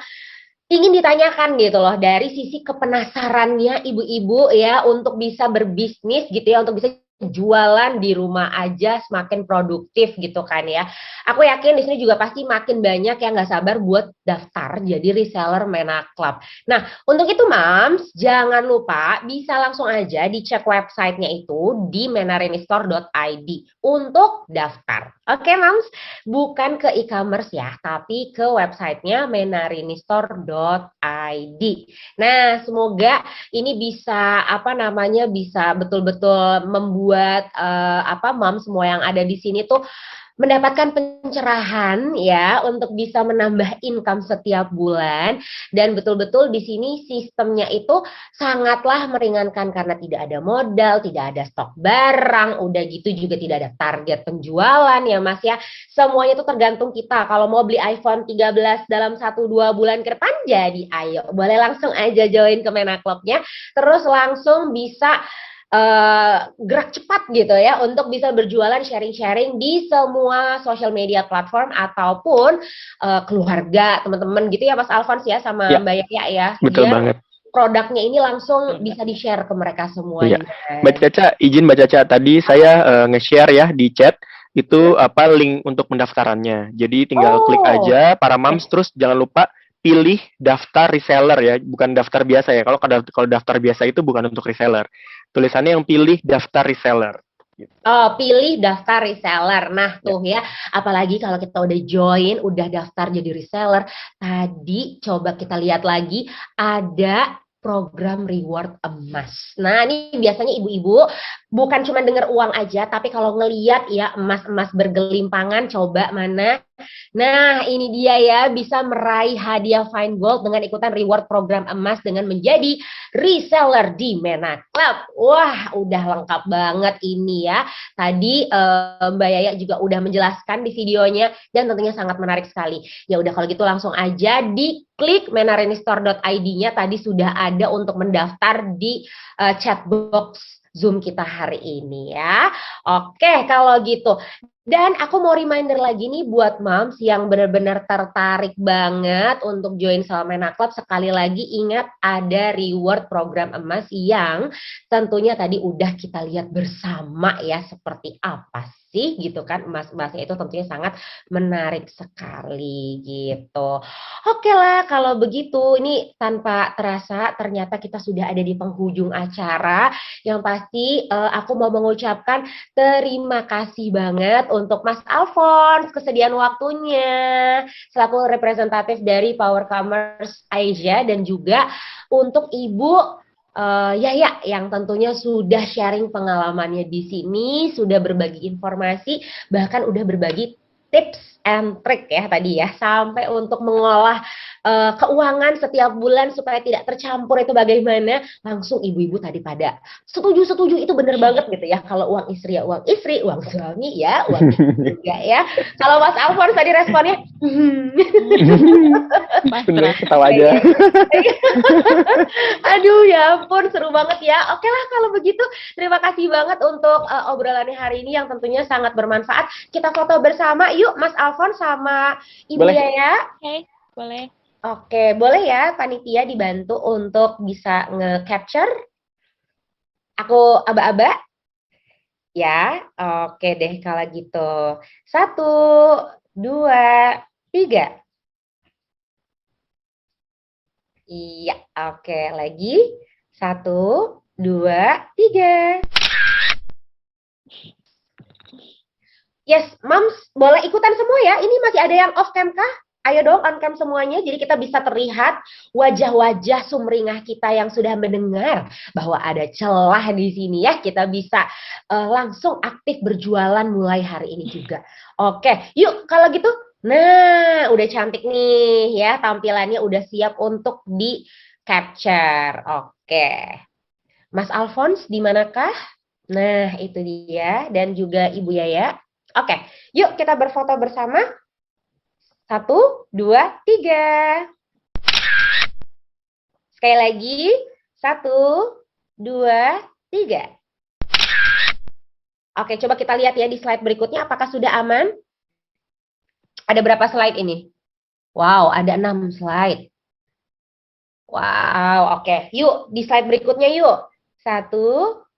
ingin ditanyakan gitu loh dari sisi kepenasarannya ibu-ibu ya untuk bisa berbisnis gitu ya, untuk bisa jualan di rumah aja semakin produktif gitu kan ya. Aku yakin di sini juga pasti makin banyak yang nggak sabar buat daftar jadi reseller Mena Club. Nah, untuk itu Mams, jangan lupa bisa langsung aja dicek websitenya itu di menarinistore.id untuk daftar. Oke Mams, bukan ke e-commerce ya, tapi ke websitenya menarinistore.id. Nah, semoga ini bisa bisa betul-betul membuat Mam semua yang ada di sini tuh mendapatkan pencerahan ya untuk bisa menambah income setiap bulan, dan betul-betul di sini sistemnya itu sangatlah meringankan karena tidak ada modal, tidak ada stok barang, udah gitu juga tidak ada target penjualan ya Mas ya. Semuanya itu tergantung kita. Kalau mau beli iPhone 13 dalam 1-2 bulan ke depan jadi ayo boleh langsung aja join ke Mena Club-nya, terus langsung bisa gerak cepat gitu ya untuk bisa berjualan sharing-sharing di semua social media platform ataupun keluarga teman-teman gitu ya Mas Alphonse ya sama Ya, Mbak Yaya ya, betul biar banget. produknya ini langsung bisa di-share ke mereka semuanya. Iya. Mbak Caca, izin Mbak Caca, tadi saya nge-share ya di chat itu link untuk pendaftarannya. Jadi tinggal klik aja para moms, terus jangan lupa pilih daftar reseller ya, bukan daftar biasa ya. Kalau daftar biasa itu bukan untuk reseller. Tulisannya yang pilih daftar reseller. Oh, pilih daftar reseller. Nah, tuh ya, apalagi kalau kita udah join, udah daftar jadi reseller, tadi coba kita lihat lagi ada program reward emas. Nah, ini biasanya ibu-ibu bukan cuma dengar uang aja, tapi kalau ngeliat ya emas-emas bergelimpangan, coba mana. Nah, ini dia ya, bisa meraih hadiah Fine Gold dengan ikutan reward program emas dengan menjadi reseller di Mena Club. Wah, udah lengkap banget ini ya. Tadi Mbak Yaya juga udah menjelaskan di videonya dan tentunya sangat menarik sekali. Ya udah kalau gitu langsung aja diklik menarinistore.id-nya, tadi sudah ada untuk mendaftar di chat box Zoom kita hari ini ya. Oke, kalau gitu. Dan aku mau reminder lagi nih buat moms yang benar-benar tertarik banget untuk join sama Mena Club. Sekali lagi ingat ada reward program emas yang tentunya tadi udah kita lihat bersama ya seperti apa sih. sih gitu kan, emas-emasnya itu tentunya sangat menarik sekali gitu. Oke lah kalau begitu, ini tanpa terasa ternyata kita sudah ada di penghujung acara. Yang pasti aku mau mengucapkan terima kasih banget untuk Mas Alphonse kesediaan waktunya selaku representatif dari Power Commerce Asia, dan juga untuk Ibu Yaya yang tentunya sudah sharing pengalamannya di sini, sudah berbagi informasi, bahkan udah berbagi tips and trick ya tadi ya, sampai untuk mengolah keuangan setiap bulan supaya tidak tercampur itu bagaimana. Langsung ibu-ibu tadi pada setuju itu bener banget gitu ya. Kalau uang istri ya uang istri, uang suami ya uang istri juga ya. Kalau Mas Alphonse tadi responnya Bener, ketawa aja. aduh ya ampun seru banget ya. Oke lah kalau begitu terima kasih banget untuk obrolannya hari ini yang tentunya sangat bermanfaat. Kita foto bersama yuk Mas Alphonse sama Ibu Boleh. Yaya. Oke, boleh. Oke, boleh ya panitia dibantu untuk bisa nge-capture aku aba-aba? Ya, oke deh kalau gitu. 1, 2, 3. Iya, oke lagi. 1, 2, 3. Yes, Moms, boleh ikutan semua ya. Ini masih ada yang off cam kah? Ayo dong on cam semuanya. Jadi kita bisa terlihat wajah-wajah sumringah kita yang sudah mendengar bahwa ada celah di sini ya. Kita bisa langsung aktif berjualan mulai hari ini juga. Oke, yuk kalau gitu. Nah, udah cantik nih ya. Tampilannya udah siap untuk di capture. Oke. Mas Alphonse di manakah? Nah, itu dia. Dan juga Ibu Yaya. Oke, yuk kita berfoto bersama. 1, 2, 3. Sekali lagi. 1, 2, 3. Oke, coba kita lihat ya di slide berikutnya. Apakah sudah aman? Ada berapa slide ini? Wow, ada 6 slide. Wow, oke. Yuk, di slide berikutnya yuk. 1,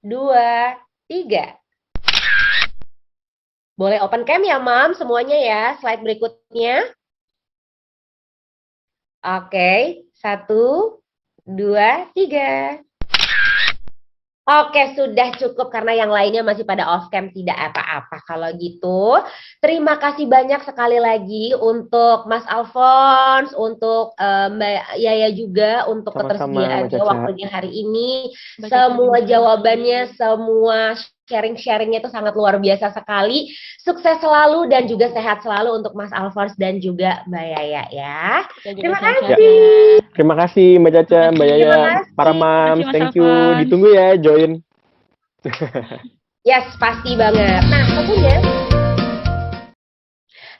2, 3. Boleh open cam ya, Mam, semuanya ya. Slide berikutnya. Oke, 1, 2, 3. Oke, sudah cukup karena yang lainnya masih pada off cam, tidak apa-apa. Kalau gitu, terima kasih banyak sekali lagi untuk Mas Alphonse, untuk Mbak Yaya juga untuk Sama-sama, ketersediaan Mbak Caca. waktunya hari ini. Mbak Caca Semua juga. jawabannya, semua sharing-sharingnya itu sangat luar biasa sekali. Sukses selalu dan juga sehat selalu untuk Mas Alphonse dan juga Mbak Yaya ya. Kita juga Terima sehat-sehat kasih. ya. Terima kasih Mbak Caca, Mbak Terima Yaya, kasih. para Terima kasih, moms, Mas thank you. Alphonse. Ditunggu ya join. Yes, pasti banget. Nah,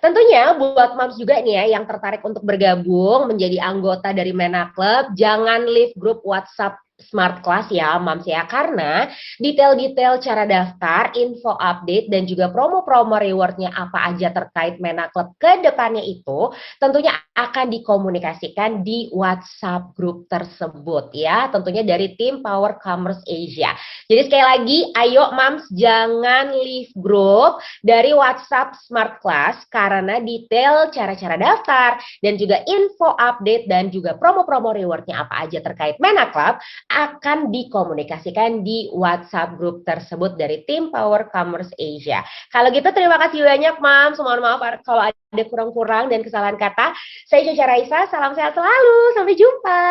tentunya buat moms juga nih ya yang tertarik untuk bergabung menjadi anggota dari Mena Club, jangan leave grup WhatsApp Smart Class ya, Moms ya, karena detail-detail cara daftar, info update, dan juga promo-promo rewardnya apa aja terkait Mena Club ke depannya itu tentunya akan dikomunikasikan di WhatsApp grup tersebut ya, tentunya dari tim Power Commerce Asia. Jadi sekali lagi, ayo Moms jangan leave grup dari WhatsApp Smart Class karena detail cara-cara daftar dan juga info update dan juga promo-promo rewardnya apa aja terkait Mena Club akan dikomunikasikan di WhatsApp grup tersebut dari tim Power Commerce Asia. Kalau gitu terima kasih banyak Mam. Mohon maaf kalau ada kurang-kurang dan kesalahan kata. Saya Caca Raisa, salam sehat selalu. Sampai jumpa.